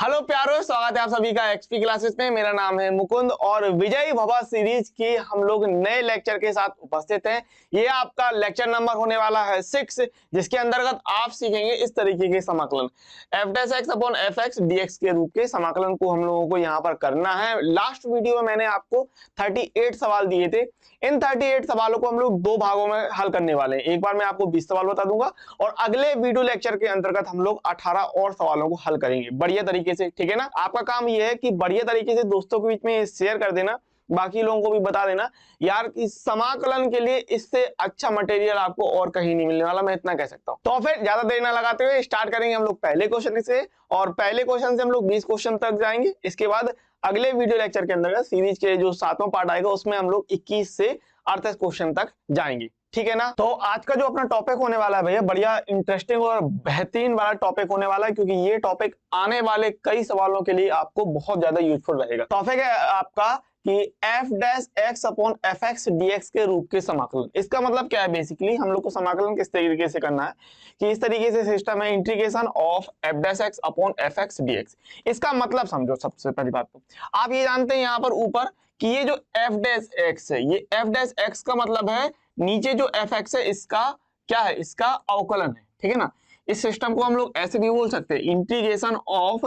Hello प्यारो, स्वागत है आप सभी का एक्सपी क्लासेस में। मेरा नाम है मुकुंद और विजयी भवा सीरीज की हम लोग नए लेक्चर के साथ उपस्थित हैं। ये आपका लेक्चर नंबर होने वाला है 6, जिसके अंतर्गत आप सीखेंगे इस तरीके के समाकलन f dash x upon F x dx के रूप के समाकलन को हम लोगों को यहाँ पर करना है। लास्ट वीडियो में मैंने आपको 38 सवाल दिए थे। इन 38 सवालों को हम लोग दो भागों में हल करने वाले हैं। एक बार मैं आपको 20 सवाल बता दूंगा और अगले वीडियो लेक्चर के अंतर्गत हम लोग 18 और सवालों को हल करेंगे बढ़िया तरीके से। ठीक है ना? आपका काम यह है कि बढ़िया तरीके से दोस्तों के बीच में शेयर कर देना, बाकी लोगों को भी बता देना यार, इस समाकलन के लिए इससे अच्छा मटेरियल आपको और कहीं नहीं मिलने वाला, मैं इतना कह सकता हूं। तो फिर ज्यादा देर ना लगाते हुए स्टार्ट करेंगे हम लोग पहले क्वेश्चन से, और पहले क्वेश्चन से हम लोग 20 क्वेश्चन तक जाएंगे। इसके बाद अगले वीडियो लेक्चर के अंदर सीरीज के जो 7वां पार्ट आएगा उसमें हम लोग 21 से 38 क्वेश्चन तक जाएंगे। ठीक है ना? तो आज का जो अपना टॉपिक होने वाला है भैया, बढ़िया इंटरेस्टिंग और बेहतरीन वाला टॉपिक होने वाला है, क्योंकि ये टॉपिक आने वाले कई सवालों के लिए आपको बहुत ज्यादा यूजफुल रहेगा। टॉपिक है आपका कि f dash x upon F x dx के रूप के समाकलन। इसका मतलब क्या है? बेसिकली हम लोग को समाकलन किस तरीके से करना है कि इस तरीके से सिस्टम है, integration of f dash x upon F x dx। इसका मतलब समझो। सबसे पहली बात तो आप ये जानते हैं यहाँ पर ऊपर कि ये जो f डैश एक्स है, ये f डैश एक्स का मतलब है नीचे जो एफ एक्स है इसका क्या है? इसका अवकलन है। ठीक है ना? इस सिस्टम को हम लोग ऐसे भी बोल सकते हैं, integration of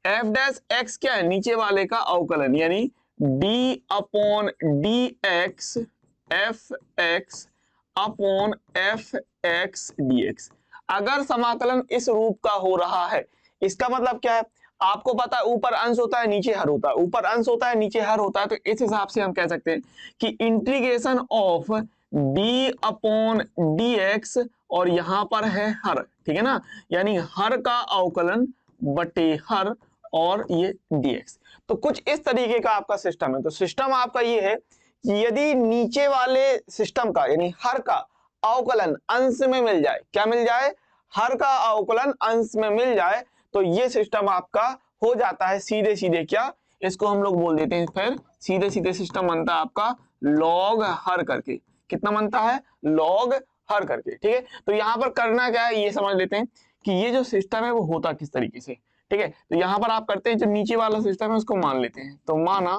F dash x क्या है? नीचे वाले का अवकलन, यानी d upon D x F x upon F x D x. अगर समाकलन इस रूप का हो रहा है, इसका मतलब क्या है? आपको पता है ऊपर अंश होता है नीचे हर होता है, ऊपर अंश होता है नीचे हर होता है, तो इस हिसाब से हम कह सकते हैं कि integration of d upon D x, और यहां पर है हर। ठीक है ना? यानी हर का अवकलन बटे हर और ये dx। तो कुछ इस तरीके का आपका सिस्टम है। तो सिस्टम आपका ये है कि यदि नीचे वाले सिस्टम का यानी हर का अवकलन अंश में मिल जाए, क्या मिल जाए? हर का अवकलन अंश में मिल जाए, तो ये सिस्टम आपका हो जाता है सीधे सीधे क्या? इसको हम लोग बोल देते हैं, फिर सीधे सीधे सिस्टम बनता है आपका लॉग हर करके। कितना बनता है? लॉग हर करके। ठीक है? तो यहां पर करना क्या है ये समझ लेते हैं कि ये जो सिस्टम है वो होता किस तरीके से। ठीक है? तो यहां पर आप करते हैं, जो नीचे वाला सिस्टम है उसको मान लेते हैं। तो माना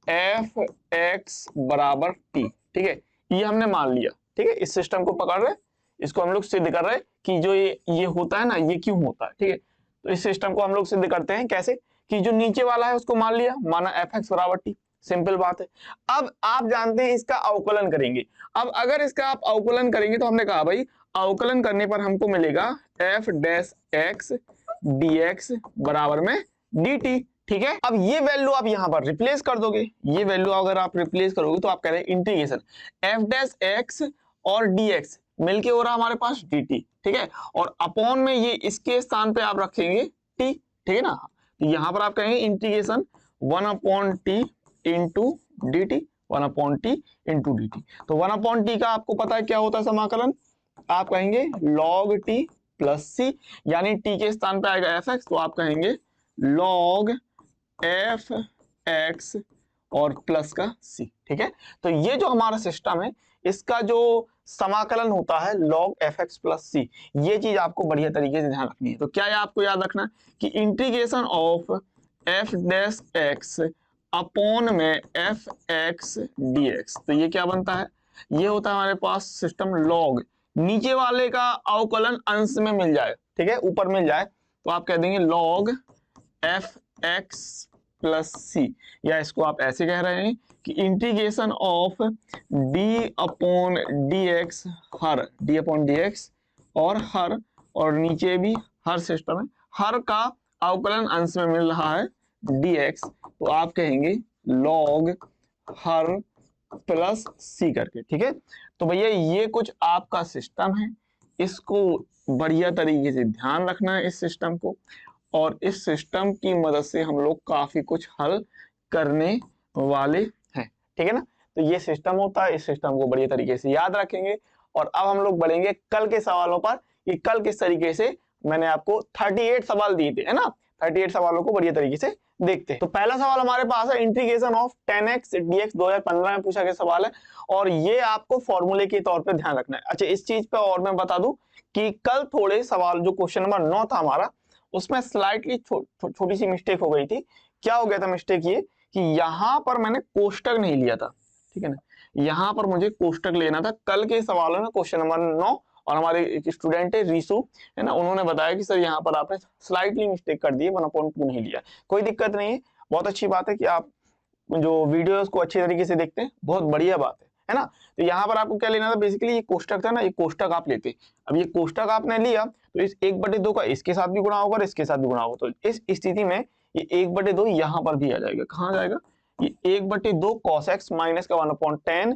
एफ एक्स बराबर टी। ठीक है? ये हमने मान लिया। ठीक है? इस सिस्टम को पकड़ रहे, इसको हम लोग सिद्ध कर रहे कि जो ये होता है ना, ये क्यों होता है। ठीक है? तो इस सिस्टम को हम लोग सिद्ध करते हैं कैसे कि जो नीचे वाला है उसको मान लिया, माना एफ एक्स बराबर टी। सिंपल बात है। अब आप जानते हैं इसका अवकलन करेंगे। अब अगर इसका आप अवकलन करेंगे तो हमने कहा भाई अवकलन करने पर हमको मिलेगा एफ डैश एक्स dx बराबर में dt। ठीक है? अब ये वैल्यू आप यहां पर रिप्लेस कर दोगे। ये वैल्यू अगर आप रिप्लेस करोगे तो आप कह रहे हैं इंटीग्रेशन f डैश एक्स और dx मिलके हो रहा हमारे पास dt। ठीक है? और अपॉन में ये इसके स्थान पे आप रखेंगे t। ठीक है ना? तो यहां पर आप कहेंगे integration 1 upon T into D T, 1 upon T into D T. तो 1 अपॉन टी का आपको पता है क्या होता है समाकलन? आप कहेंगे log टी प्लस सी, यानी टी के स्थान पे आएगा एफ एक्स, तो आप कहेंगे log एफ एक्स और प्लस का सी। ठीक है? तो ये जो हमारा सिस्टम है इसका जो समाकलन होता है log F x plus C, ये चीज आपको बढ़िया तरीके से ध्यान रखनी है। तो क्या है आपको याद रखना है कि integration of F dash x upon में एफ एक्स डी एक्स। तो ये क्या बनता है? ये होता है हमारे पास सिस्टम log नीचे वाले का अवकलन अंश में मिल जाए। ठीक है? ऊपर मिल जाए तो आप कह देंगे log एफ एक्स प्लस सी, या इसको आप ऐसे कह रहे हैं कि integration of D upon D x her, D upon D x और हर, और नीचे भी हर सिस्टम है, हर का अवकलन अंश में मिल रहा है dx, तो आप कहेंगे log हर प्लस सी करके। ठीक है? तो भैया ये कुछ आपका सिस्टम है, इसको बढ़िया तरीके से ध्यान रखना है इस सिस्टम को, और इस सिस्टम की मदद से हम लोग काफी कुछ हल करने वाले हैं। ठीक है ना? तो ये सिस्टम होता है, इस सिस्टम को बढ़िया तरीके से याद रखेंगे। और अब हम लोग बढ़ेंगे कल के सवालों पर कि कल किस तरीके से मैंने आपको 38 सवाल दिए थे, है ना? 38 सवालों को बढ़िया तरीके से देखते हैं। तो पहला सवाल हमारे पास है इंटीग्रेशन ऑफ 10x dx, 2015 में पूछा गया सवाल है, और ये आपको फॉर्मूले के तौर पे ध्यान रखना है। अच्छा, इस चीज पे और मैं बता दूं कि कल थोड़े सवाल, जो क्वेश्चन नंबर 9 था हमारा, उसमें स्लाइटली छोटी सी मिस्टेक हो गई थी। क्या हो गया था मिस्टेक ये कि यहाँ पर मैंने कोष्टक नहीं लिया था, ठीक है ना, यहाँ पर मुझे कोष्टक लेना था। कल के सवालों में क्वेश्चन नंबर 9 और हमारे एक स्टूडेंट है रीसू, है ना, उन्होंने बताया कि सर यहाँ पर आपने स्लाइटली मिस्टेक कर दी है, 1/2 नहीं लिया। कोई दिक्कत नहीं है, बहुत अच्छी बात है कि आप जो वीडियोस को अच्छे तरीके से देखते हैं, बहुत बढ़िया बात है ना। तो यहाँ पर आपको क्या लेना था, बेसिकली ये कोष्टक था ना, ये कोष्टक आप लेते। अब ये कोष्टक आपने लिया तो इस 1/2 का इसके साथ भी गुणा होगा और इसके साथ भी गुणा होगा, तो इस स्थिति में ये 1/2 यहाँ पर भी आ जाएगा। कहाँ जाएगा, ये 1/2 cos x माइनस का 1/10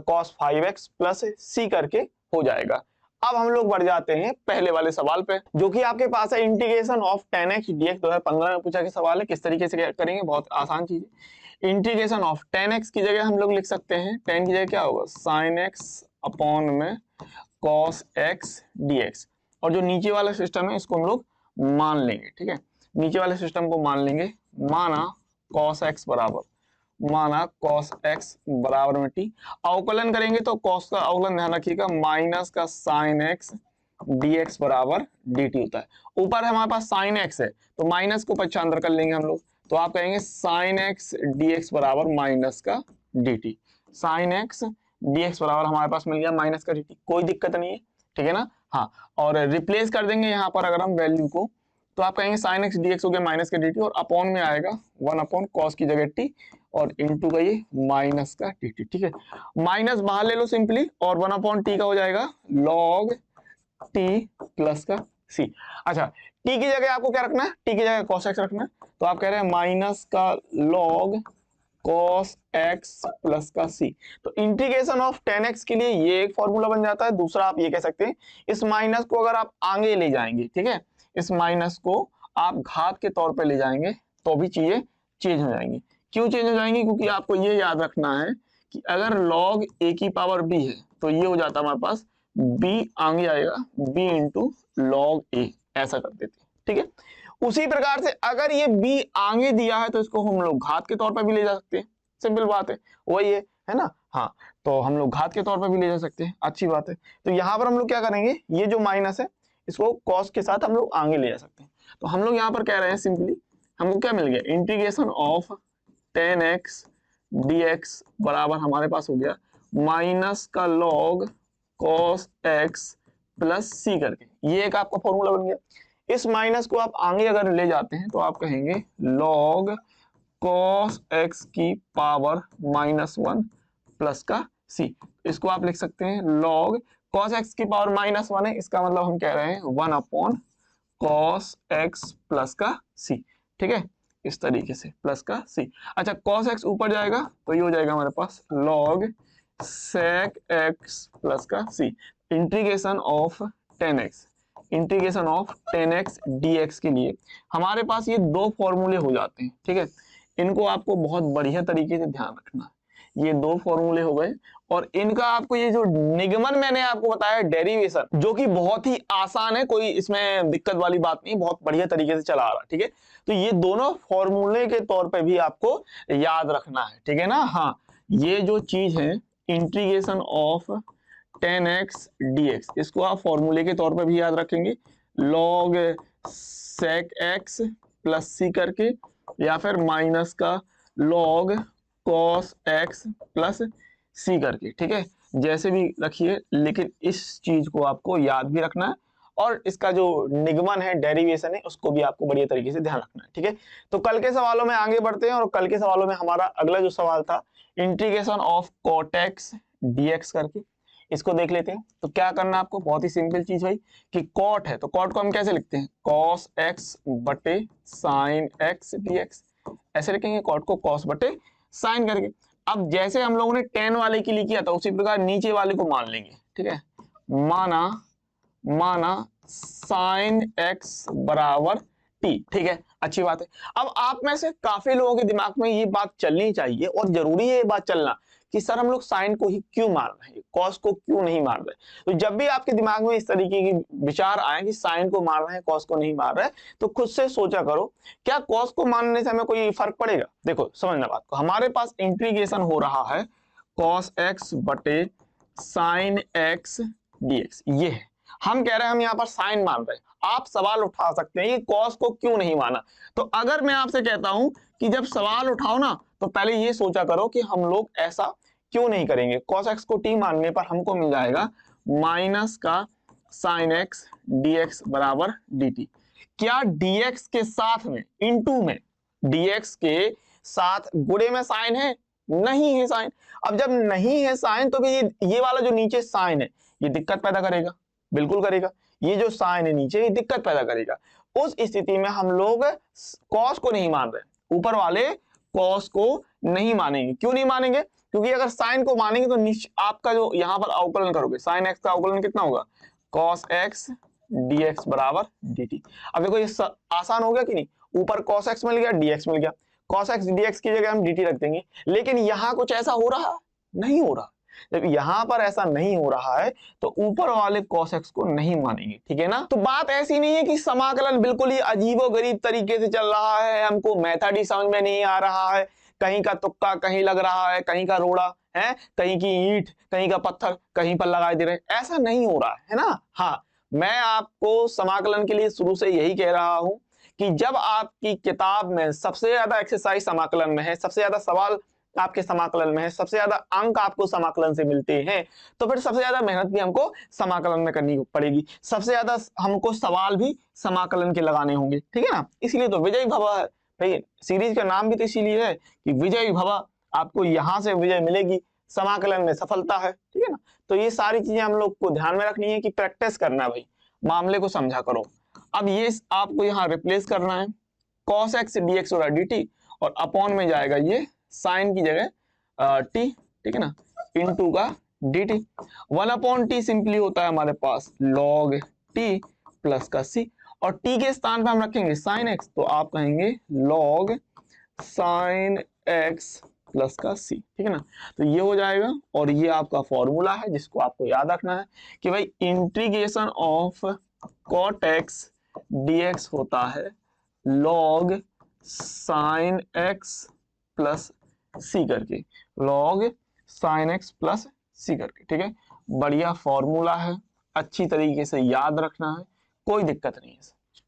cos 5x प्लस c करके हो जाएगा। अब हम लोग बढ़ जाते हैं पहले वाले सवाल पे, जो कि आपके पास है इंटीग्रेशन ऑफ 10x dx 2015 में पूछा गया सवाल है। किस तरीके से करेंगे, बहुत आसान चीज है। इंटीग्रेशन ऑफ 10x की जगह हम लोग लिख सकते हैं 10 की जगह क्या होगा sin x अपॉन में cos x dx, और जो नीचे वाला सिस्टम है इसको हम लोग मान लेंगे, ठीक है, नीचे वाले सिस्टम को मान लेंगे। माना cos x बराबर में t, अवकलन करेंगे तो cos का अवकलन ध्यान रखिएगा माइनस का sin x dx बराबर dt होता है। ऊपर हमारे पास sin x है तो माइनस को पक्षांतर कर लेंगे हम लोग, तो आप कहेंगे sin x dx बराबर माइनस का dt। sin x dx बराबर हमारे पास मिल गया माइनस का dt, कोई दिक्कत नहीं है, ठीक है ना। हाँ, और रिप्लेस कर देंगे यहाँ पर अगर हम वैल्यू को, तो आप कहेंगे sin x dx हो गया माइनस का dt, और अपॉन में आएगा 1/cos की जगह t और इंटू का ये माइनस का dt, ठीक है। माइनस बाहर ले लो सिंपली और 1/t का हो जाएगा log t प्लस का c। अच्छा, t की जगह आपको क्या रखना है, t की जगह cos x रखना है, तो आप कह रहे हैं माइनस का log cos x प्लस का c। तो इंटीग्रेशन ऑफ 10x के लिए ये एक फॉर्मूला बन जाता है। दूसरा आप ये कह सकते हैं इस माइनस को अगर आप आगे ले जाएंगे, ठीक है, इस माइनस को आप घात के तौर पे ले जाएंगे तो भी चीजें चेंज हो जाएंगी। क्यों चेंज हो जाएंगी, क्योंकि आपको ये याद रखना है कि अगर log a की पावर b है तो ये हो जाता है हमारे पास b आगे आएगा b इंटू log a, ऐसा कर देते हैं, ठीक है। उसी प्रकार से अगर ये b आगे दिया है तो इसको हम लोग घात के तौर पर भी ले जा सकते हैं, सिंपल बात है, वही है ना। हाँ, तो हम लोग घात के तौर पर भी ले जा सकते हैं, अच्छी बात है। तो यहाँ पर हम लोग क्या करेंगे, ये जो माइनस है इसको cos के साथ हम लोग आगे ले जा सकते हैं। तो हम लोग यहाँ पर कह रहे हैं सिंपली हमको क्या मिल गया, इंटीग्रेशन ऑफ 10x dx बराबर हमारे पास हो गया माइनस का log cos x plus c करके, ये एक आपका फॉर्मूला बन गया। इस माइनस को आप आगे अगर ले जाते हैं तो आप कहेंगे log cos x की पावर -1 प्लस का c। इसको आप लिख सकते हैं log cos x की पावर -1 है, इसका मतलब हम कह रहे हैं 1/cos x प्लस का c, ठीक है, इस तरीके से प्लस का c। अच्छा, cos x ऊपर जाएगा तो ये हो जाएगा हमारे पास log sec x प्लस का c। Integration of 10x dx के लिए हमारे पास ये दो फॉर्मूले हो जाते हैं, ठीक है। इनको आपको बहुत बढ़िया तरीके से ध्यान रखना है। ये दो फॉर्मूले हो गए और इनका आपको ये जो निगमन मैंने आपको बताया डेरिवेशन, जो कि बहुत ही आसान है, कोई इसमें दिक्कत वाली बात नहीं, बहुत बढ़िया तरीके से चला आ रहा है, ठीक है। तो ये दोनों फॉर्मूले के तौर पे भी आपको याद रखना है, ठीक है ना। हाँ, ये जो चीज है इंटीग्रेशन ऑफ 10x dx, इसको आप फॉर्मूले के तौर पे भी याद रखेंगे log sec x plus c करके, या फिर माइनस का log cos x plus c करके, ठीक है, जैसे भी रखिए, लेकिन इस चीज को आपको याद भी रखना है और इसका जो निगमन है डेरिवेशन है उसको भी आपको बढ़िया तरीके से ध्यान रखना है, ठीक है। तो कल के सवालों में आगे बढ़ते हैं और कल के सवालों में हमारा अगला जो सवाल था integration of cot x dx करके, इसको देख लेते हैं। तो क्या करना है आपको, बहुत ही सिंपल चीज भाई, कि cot है तो cot को हम कैसे लिखते हैं, cos x बटे sin x dx, ऐसे लिखेंगे cot को cos बटे sin करके। अब जैसे हम लोगों ने tan वाले के लिए किया था उसी प्रकार नीचे वाले को मान लेंगे, ठीक है। माना sin x बराबर t, ठीक है, अच्छी बात है। अब आप में से काफी लोगों के दिमाग में ये बात चलनी चाहिए और जरूरी है ये बात चलना कि सर हम लोग साइन को ही क्यों मार रहे हैं, कॉस को क्यों नहीं मार रहे। तो जब भी आपके दिमाग में इस तरीके की विचार आए कि साइन को मार रहे हैं कॉस को नहीं मार रहे, तो खुद से सोचा करो क्या कॉस को मारने से हमें कोई फर्क पड़ेगा। देखो समझना बात को, हमारे पास इंटीग्रेशन हो रहा है cos x बटे sin x dx, ये है। हम कह रहे हैं हम यहाँ पर साइन मान रहे हैं। आप सवाल उठा सकते हैं ये कॉस को क्यों नहीं माना। तो अगर मैं आपसे कहता हूं कि जब सवाल उठाओ ना तो पहले ये सोचा करो कि हम लोग ऐसा क्यों नहीं करेंगे। cos x को t मानने पर हमको मिल जाएगा माइनस का साइन x dx बराबर dt। क्या dx के साथ में इनटू में dx के साथ गुणे में साइन है? नहीं है साइन। अब जब नहीं है साइन तो ये वाला जो नीचे साइन है ये दिक्कत पैदा करेगा, बिल्कुल करेगा। ये जो साइन है नीचे ये दिक्कत पैदा करेगा। उस स्थिति में हम लोग cos को नहीं मान रहे, ऊपर वाले cos को नहीं मानेंगे। क्यों नहीं मानेंगे? क्योंकि अगर साइन को मानेंगे तो आपका जो यहाँ पर अवकलन करोगे साइन x का अवकलन कितना होगा? cos x dx बराबर dt। अब देखो ये आसान हो गया कि नहीं, ऊपर cos x मिल गया dx मिल गया, cos x dx की जगह हम dt रख देंगे। लेकिन यहाँ कुछ ऐसा हो रहा है? नहीं हो रहा। जब यहाँ पर ऐसा नहीं हो रहा है तो ऊपर वाले cos x को नहीं मानेंगे, ठीक है ना। तो बात ऐसी नहीं है कि समाकलन बिल्कुल ही अजीबोगरीब तरीके से चल रहा है, हमको मेथड ही समझ में नहीं आ रहा है, कहीं का तुक्का कहीं लग रहा है, कहीं का रोड़ा है, कहीं की ईंट कहीं का पत्थर कहीं पर लगाए दे रहे, ऐसा नहीं हो रहा है ना। हाँ, मैं आपको समाकलन के लिए शुरू से यही कह रहा हूं कि जब आपकी किताब में सबसे ज्यादा एक्सरसाइज समाकलन में है, सबसे ज्यादा सवाल आपके समाकलन में है, सबसे ज्यादा अंक आपको समाकलन से मिलते हैं, तो फिर सबसे ज्यादा मेहनत भी हमको समाकलन में करनी पड़ेगी, सबसे ज्यादा हमको सवाल भी समाकलन के लगाने होंगे, ठीक है ना। इसलिए तो विजयी भव है भाई, सीरीज का नाम भी तो इसीलिए है कि विजयी भव, आपको यहाँ से विजय मिलेगी, समाकलन में सफलता है, ठीक है ना। तो ये सारी चीजें हम लोग को ध्यान में रखनी है कि प्रैक्टिस करना है भाई, मामले को समझा करो। अब ये आपको यहाँ रिप्लेस करना है, cos x dx हो रहा है dt और अपॉन में जाएगा ये साइन की जगह t, ठीक है ना, इनटू का dt। 1/t सिंपली होता है हमारे पास log t प्लस का c, और t के स्थान पे हम रखेंगे साइन x, तो आप कहेंगे log साइन x प्लस का c, ठीक है ना। तो ये हो जाएगा और ये आपका फॉर्मूला है जिसको आपको याद रखना है कि भाई integration of cot x dx होता है log sign x plus C करके, log sign x plus C करके, ठीक है। बढ़िया फॉर्मूला है, अच्छी तरीके से याद रखना है, कोई दिक्कत नहीं है,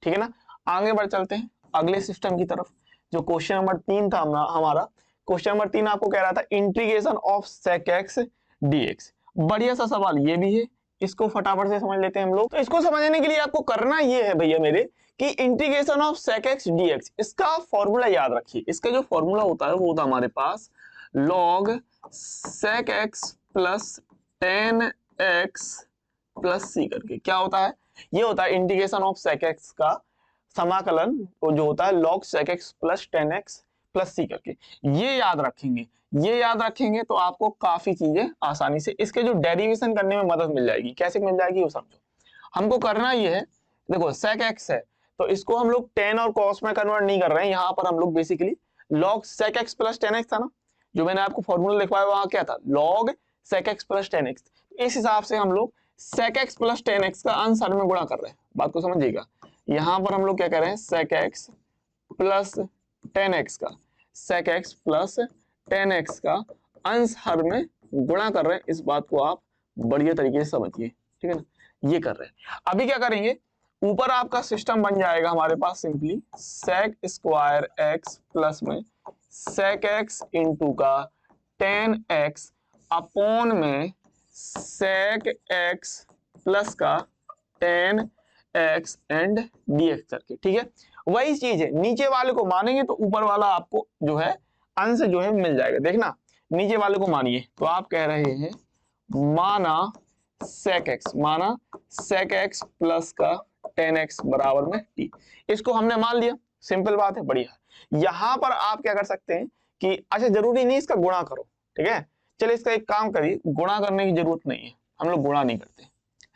ठीक है ना। आगे बढ़ चलते हैं अगले सिस्टम की तरफ। जो क्वेश्चन नंबर 3 था हमारा, क्वेश्चन नंबर 3 आपको कह रहा था integration of sec x dx। बढ़िया सा सवाल ये भी है, इसको फटाफट से समझ लेते हैं हम लोग। तो इसको समझने के लिए आपको करना ये है भैया मेरे कि integration of sec x dx, इसका फॉर्मूला याद रखिए। इसका जो फॉर्मूला होता है वो होता है हमारे पास log sec x plus tan x plus c करके। क्या होता है? ये होता है इंटीग्रेशन ऑफ sec x का समाकलन जो होता है log sec x plus tan x plus c करके। ये याद रखेंगे, ये याद रखेंगे तो आपको काफी चीजें आसानी से इसके जो डेरिवेशन करने में मदद मिल जाएगी। कैसे मिल जाएगी वो समझो। हमको करना ये है, देखो sec x है तो इसको हम लोग tan और cos में कन्वर्ट नहीं कर रहे हैं, यहाँ पर हम लोग basically log sec x plus tan x था ना, जो मैंने आपको फॉर्मूला लिखवाया वहां क्या था, log sec x plus tan x। इस हिसाब से हम लोग sec x plus tan x का अंश हर में गुणा कर रहे हैं। बात को समझिएगा, यहाँ पर हम लोग क्या कर रहे हैं, sec x plus tan x का, sec x plus tan x का अंश हर में गुणा कर रहे हैं। इस बात को आप बढ़िया तरीके से समझिए, ठीक है ना। ये कर रहे हैं। अभी क्या करेंगे, ऊपर आपका सिस्टम बन जाएगा हमारे पास simply sec square x plus में sec x इंटू का tan x अपॉन में sec x प्लस का tan x एंड dx करके, ठीक है। वही चीज है, नीचे वाले को मानेंगे तो ऊपर वाला आपको जो है अंश जो है मिल जाएगा। देखना, नीचे वाले को मानिए तो आप कह रहे हैं माना sec x, माना sec x प्लस का tan x बराबर में t। इसको हमने मान लिया, सिंपल बात है, बढ़िया। यहां पर आप क्या कर सकते हैं कि अच्छा जरूरी नहीं इसका गुणा करो, ठीक है। चलिए इसका एक काम करिए, गुणा करने की जरूरत नहीं है, हम लोग गुणा नहीं करते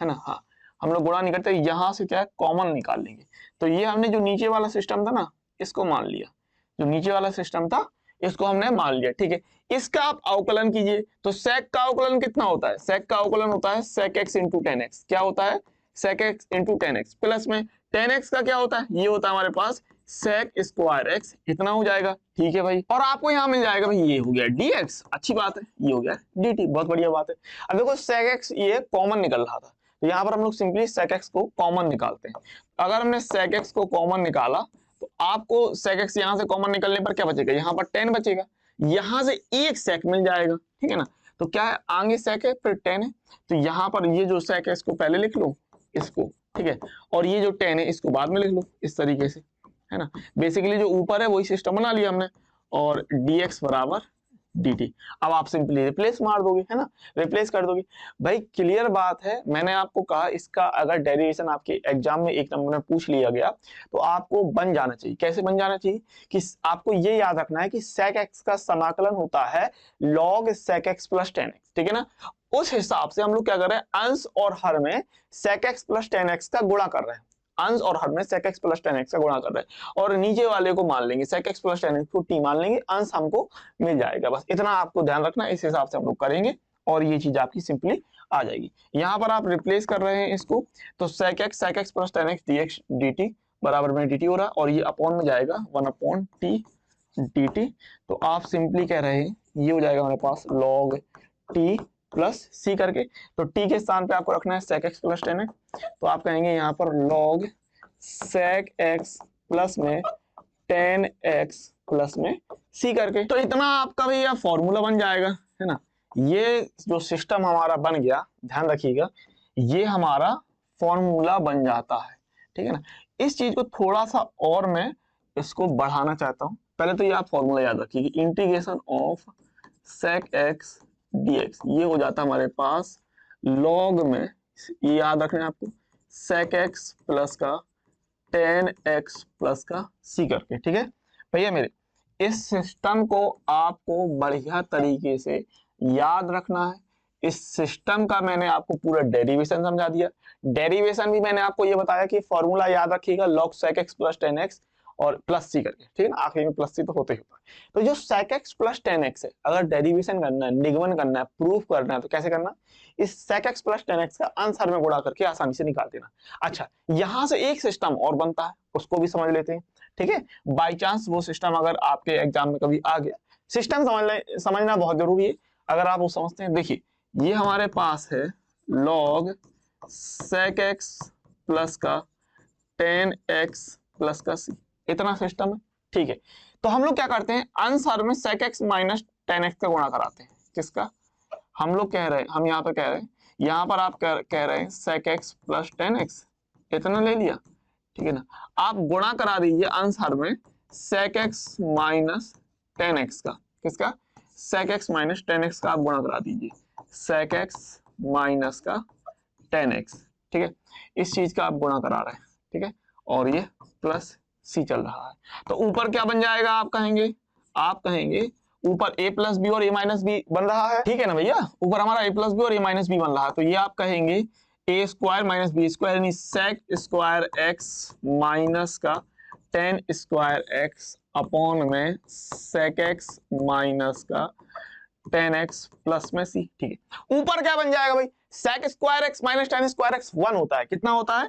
है ना। हाँ, हम लोग गुणा नहीं करते, यहां से क्या है कॉमन निकाल लेंगे। तो ये हमने जो नीचे वाला सिस्टम था ना इसको मान लिया, जो नीचे वाला सिस्टम था इसको हमने मान लिया, ठीक है। इसका आप अवकलन कीजिए तो sec का अवकलन कितना होता है, sec का अवकलन होता है sec x into tan x। क्या होता है, sec x into tan x plus में tan x का क्या होता है, ये होता है हमारे पास sec स्क्वायर x, इतना हो जाएगा, ठीक है भाई। और आपको यहाँ मिल जाएगा भाई, ये हो गया dx, अच्छी बात है, ये हो गया dt, बहुत बढ़िया बात है। अब देखो sec x ये कॉमन निकल रहा था तो यहाँ पर हम लोग सिंपली sec x को कॉमन निकालते हैं। अगर हमने sec x को कॉमन निकाला तो आपको sec x यहाँ से कॉमन निकलने पर क्या बचेगा, यहाँ पर 10 बचेगा, यहाँ से एक sec मिल जाएगा, ठीक है ना। तो क्या है, आगे sec है फिर 10 है, तो यहाँ पर ये जो sec है इसको पहले लिख लो इसको, ठीक है, और ये जो 10 है इसको बाद में लिख लो इस तरीके से, है ना। बेसिकली जो ऊपर है वही सिस्टम बना लिया हमने, और dx बराबर dt। अब आप सिंपली रिप्लेस मार दोगे, है ना, रिप्लेस कर दोगे। भाई क्लियर बात है, मैंने आपको कहा इसका अगर डेरिवेशन आपके एग्जाम में एक नंबर में पूछ लिया गया तो आपको बन जाना चाहिए। कैसे बन जाना चाहिए कि आपको ये याद रखना है कि sec x का समाकलन होता है log sec x plus 10x, ठीक है ना। उस हिसाब से हम लोग क्या कर रहे हैं, अंश और हर में sec x प्लस 10x का गुणा कर रहे हैं, अंश और हर में sec x प्लस 10x का गुणा कर रहे हैं, और नीचे वाले को मान लेंगे sec x प्लस 10x को t मान लेंगे, अंश हमको मिल जाएगा। बस इतना आपको ध्यान रखना, इस हिसाब से हम लोग करेंगे और ये चीज आपकी सिंपली आ जाएगी। यहाँ पर आप रिप्लेस कर रहे हैं इसको, तो sec x plus 10x dx dt बराबर में dt हो रहा है, और ये अपॉन में जाएगा 1 अपॉन t dt। तो आप सिंपली कह रहे हैं ये हो जाएगा हमारे पास log t प्लस सी करके, तो t के स्थान पे आपको रखना है sec x प्लस 10x, तो आप कहेंगे यहाँ पर log sec x प्लस में 10x प्लस में c करके। तो इतना आपका भैया फॉर्मूला बन जाएगा, है ना। ये जो सिस्टम हमारा बन गया, ध्यान रखिएगा, ये हमारा फॉर्मूला बन जाता है, ठीक है ना। इस चीज को थोड़ा सा और मैं इसको बढ़ाना चाहता हूँ। पहले तो ये आप फॉर्मूला याद रखिए कि integration of sec x dx, ये हो जाता है हमारे पास log में, ये याद रखना है आपको, sec x प्लस का 10x प्लस का c करके, ठीक है भैया मेरे। इस सिस्टम को आपको बढ़िया तरीके से याद रखना है। इस सिस्टम का मैंने आपको पूरा डेरिवेशन समझा दिया। डेरिवेशन भी मैंने आपको ये बताया कि फॉर्मूला याद रखिएगा log sec x plus 10x और प्लस सी करके, ठीक है ना, आखिरी में प्लस सी तो होते ही होता है। तो जो sec x प्लस 10x है, अगर डेरिवेशन करना है, निगमन करना है, प्रूफ करना है, तो कैसे करना, इस sec x प्लस 10x का आंसर में गुणा करके आसानी से निकाल देना। अच्छा, यहां से एक सिस्टम और बनता है, उसको भी समझ लेते हैं, ठीक है। बाई चांस वो सिस्टम अगर आपके एग्जाम में कभी आ गया, सिस्टम समझना बहुत जरूरी है। अगर आप वो समझते हैं, देखिए ये हमारे पास है log sec x प्लस का 10x प्लस का c, इतना सिस्टम है, ठीक है। तो हम लोग क्या करते हैं, अंश हर में sec x माइनस 10x का गुणा कराते हैं। किसका, हम लोग कह रहे हैं, हम यहाँ पे कह रहे हैं, यहाँ पर आप कह रहे हैं sec x प्लस 10x, इतना ले लिया, ठीक है ना। आप गुणा करा दीजिए अंश हर में sec x माइनस 10x का, किसका, sec x माइनस 10x का आप गुणा करा दीजिए, sec x माइनस का 10x, ठीक है। इस चीज का आप गुणा करा रहे हैं, ठीक है, और ये प्लस सी चल रहा है। तो ऊपर क्या बन जाएगा, आप कहेंगे ऊपर a प्लस बी और a माइनस बी बन रहा है, ठीक है ना भैया। ऊपर हमारा a प्लस बी और a माइनस बी बन रहा है, तो ये आप कहेंगे a square minus B square यानी sec स्क्वायर x माइनस का 10 स्क्वायर x अपॉन में sec x माइनस का 10x प्लस में c, ठीक है। ऊपर क्या बन जाएगा भाई, sec square x minus 10 square x 1 होता है, कितना होता है,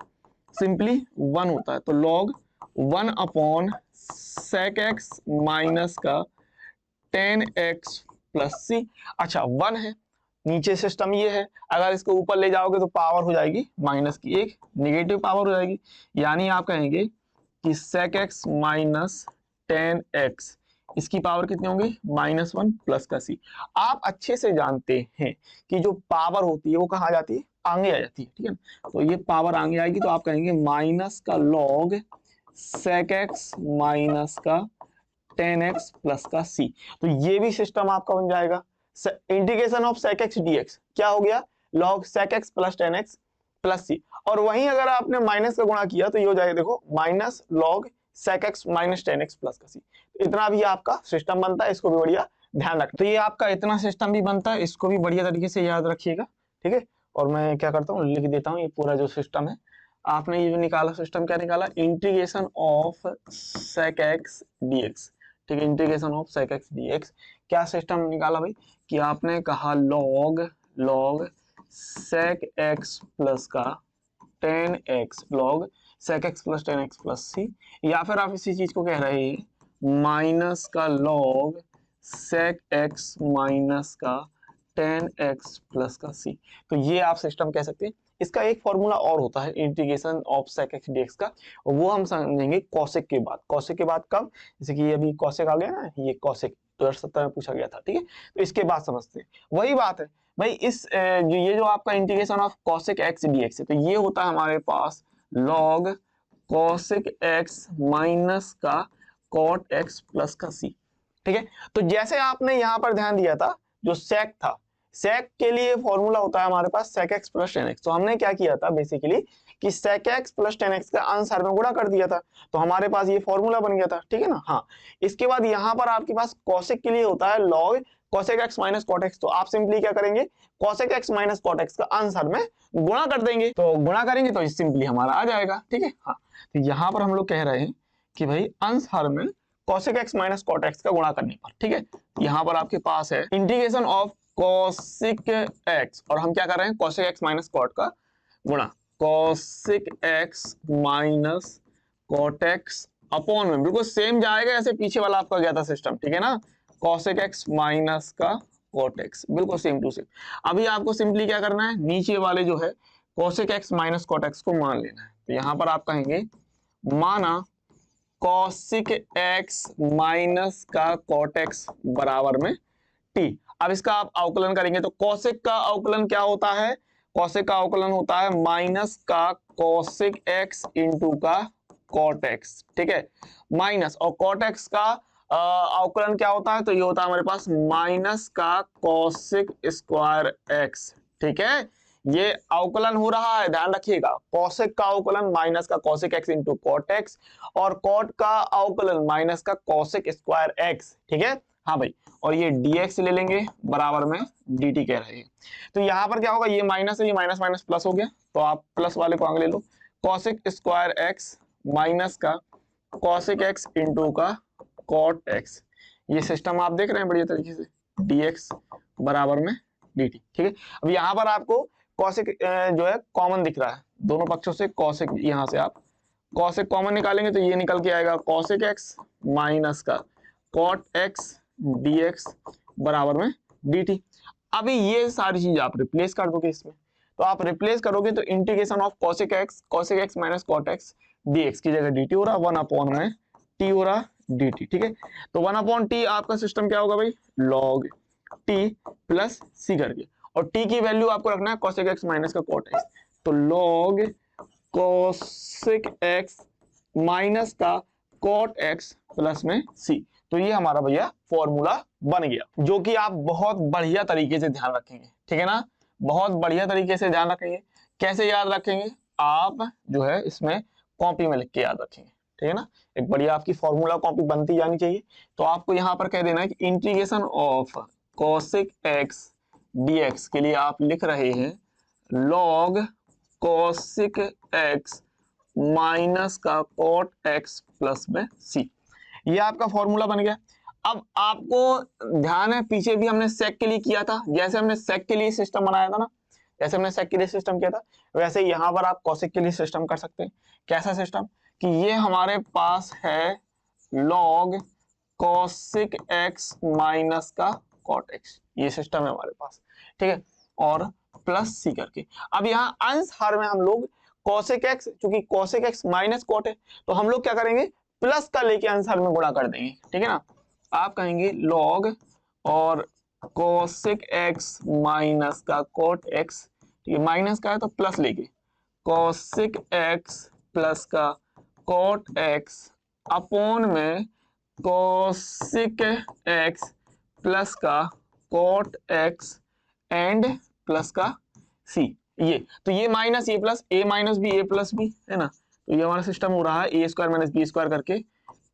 सिंपली 1 होता है, तो log 1 upon sec x minus का 10x प्लस c। अच्छा 1 है, नीचे सिस्टम ये है, अगर इसको ऊपर ले जाओगे तो पावर हो जाएगी माइनस की, एक नेगेटिव पावर हो जाएगी, यानी आप कहेंगे कि sec x माइनस 10x, इसकी पावर कितनी होगी, -1 प्लस का c। आप अच्छे से जानते हैं कि जो पावर होती है वो कहाँ जाती है, आगे आ जाती है, ठीक है ना। तो ये पावर आगे आएगी, तो आप कहेंगे माइनस का log sec x माइनस का 10x प्लस का c। तो ये भी सिस्टम आपका बन जाएगा। Integration of sec x dx क्या हो गया, log sec x plus 10x plus c। और वहीं अगर आपने माइनस का गुणा किया तो ये हो जाएगा, देखो minus log sec x minus 10x plus का c। तो इतना भी आपका सिस्टम बनता है, इसको भी बढ़िया ध्यान रख। तो ये आपका इतना सिस्टम भी बनता है, इसको भी बढ़िया तरीके से याद रखिएगा, ठीक है। और मैं क्या करता हूँ, लिख देता हूँ ये पूरा जो सिस्टम है। आपने ये जो निकाला सिस्टम, क्या निकाला, integration of sec x dx, ठीक है, integration of sec x dx। क्या सिस्टम निकाला भाई, कि आपने कहा log sec x प्लस का 10x, log sec x plus 10x plus c, या फिर आप इसी चीज को कह रहे हैं माइनस का log sec x माइनस का 10x प्लस का c। तो ये आप सिस्टम कह सकते हैं। इसका एक फॉर्मूला और होता है integration of sec x dx का, और वो हम समझेंगे कॉसेक के बाद। कॉसेक के बाद कब? जैसे कि अभी कॉसेक आ गया ना, ये कॉसेक 2017 में पूछा गया था, ठीक है, तो इसके बाद समझते हैं। वही बात है भाई, ये जो आपका integration of cosec x dx है, तो ये होता है हमारे पास log कॉसेक x माइनस का कॉट x प्लस का c, ठीक है। तो जैसे आपने यहाँ पर ध्यान दिया था, जो सेक था, सेक के लिए फॉर्मूला होता है हमारे पास sec x plus tan x. तो हमने क्या किया था बेसिकली कि sec x plus tan x का आंसर में गुणा कर दिया था, तो हमारे पास ये फॉर्मूला बन गया था, ठीक है ना। हाँ, इसके बाद यहाँ पर आपके पास कॉसेक के लिए होता है log cosec X minus cot X. तो आप सिंपली क्या करेंगे, cosec X minus cot X का आंसर में गुणा कर देंगे, तो गुणा करेंगे तो सिंपली हमारा आ जाएगा, ठीक है। हाँ, तो यहाँ पर हम लोग कह रहे हैं कि भाई आंसर में cosec x minus cot x का गुणा करने पर, ठीक है। यहाँ पर आपके पास है इंटीग्रेशन ऑफ cosec x, और हम क्या कर रहे हैं, cosec x माइनस cot का गुणा cosec x minus cot x upon में, बिल्कुल सेम जाएगा जैसे पीछे वाला आपका गया था सिस्टम, ठीक है ना। cosec x माइनस का cot x बिल्कुल सेम टू सेम। अभी आपको सिंपली क्या करना है, नीचे वाले जो है cosec x minus cot x को मान लेना है। तो यहाँ पर आप कहेंगे माना cosec x माइनस का cot x बराबर में t। अब इसका आप अवकलन करेंगे तो cosec का अवकलन क्या होता है, cosec का अवकलन होता है माइनस का cosec x इंटू का cot x, ठीक है, माइनस, और cot x का अवकलन क्या होता है, तो ये होता है हमारे पास माइनस का cosec स्क्वायर x, ठीक है। ये अवकलन हो रहा है, ध्यान रखिएगा, cosec का अवकलन माइनस का cosec x into cot x, और cot का अवकलन माइनस का cosec स्क्वायर x, ठीक है। हाँ भाई, और ये dx ले लेंगे बराबर में dt कह रहे हैं। तो यहाँ पर क्या होगा, ये माइनस है, ये माइनस माइनस प्लस हो गया, तो आप प्लस वाले को आगे ले लो, cosec स्क्वायर x माइनस का cosec x इंटू का cot x। ये सिस्टम आप देख रहे हैं बढ़िया तरीके से, dx बराबर में dt, ठीक है। अब यहाँ पर आपको cosec जो है कॉमन दिख रहा है, दोनों पक्षों से cosec, यहाँ से आप cosec कॉमन निकालेंगे तो ये निकल के आएगा cosec x माइनस का cot x dx बराबर में dt। अभी ये सारी चीज आप रिप्लेस कर दोगे इसमें, तो आप रिप्लेस करोगे तो integration of cosec x minus cot x dx की जगह dt हो रहा, 1 अपॉन में t हो रहा dt, ठीक है। तो 1 अपॉन t आपका सिस्टम क्या होगा भाई, log t प्लस c करके, और t की वैल्यू आपको रखना है cosec x माइनस का cot x, तो log cosec x माइनस का cot x प्लस में c। तो ये हमारा भैया फॉर्मूला बन गया, जो कि आप बहुत बढ़िया तरीके से ध्यान रखेंगे, ठीक है ना, बहुत बढ़िया तरीके से ध्यान रखेंगे। कैसे याद रखेंगे, आप जो है इसमें कॉपी में लिख के याद रखेंगे, ठीक है ना, एक बढ़िया आपकी फॉर्मूला कॉपी बनती जानी चाहिए। तो आपको यहाँ पर कह देना है कि integration of cosec x dx के लिए आप लिख रहे हैं log cosec x माइनस का cot x प्लस में c। ये आपका फॉर्मूला बन गया। अब आपको ध्यान है, पीछे भी हमने सेक के लिए किया था, जैसे हमने सेक के लिए सिस्टम बनाया था ना, जैसे हमने सेक के लिए सिस्टम किया था, वैसे यहाँ पर आप कॉसेक के लिए सिस्टम कर सकते हैं। कैसा सिस्टम, कि ये हमारे पास है log cosec x माइनस का cot x, ये सिस्टम है हमारे पास, ठीक है, और प्लस c करके। अब यहाँ अंश हर में हम लोग cosec x, चूंकि cosec x माइनस cot है, तो हम लोग क्या करेंगे, प्लस का लेके आंसर में गुणा कर देंगे, ठीक है ना। आप कहेंगे log और cosec x माइनस का cot x, ठीक है, माइनस का है तो प्लस लेके cosec x प्लस का cot x अपॉन में cosec x प्लस का cot x एंड प्लस का c। ये तो ये माइनस ये plus, a minus b a plus b, है ना। तो ये हमारा सिस्टम हो रहा है a square minus b square करके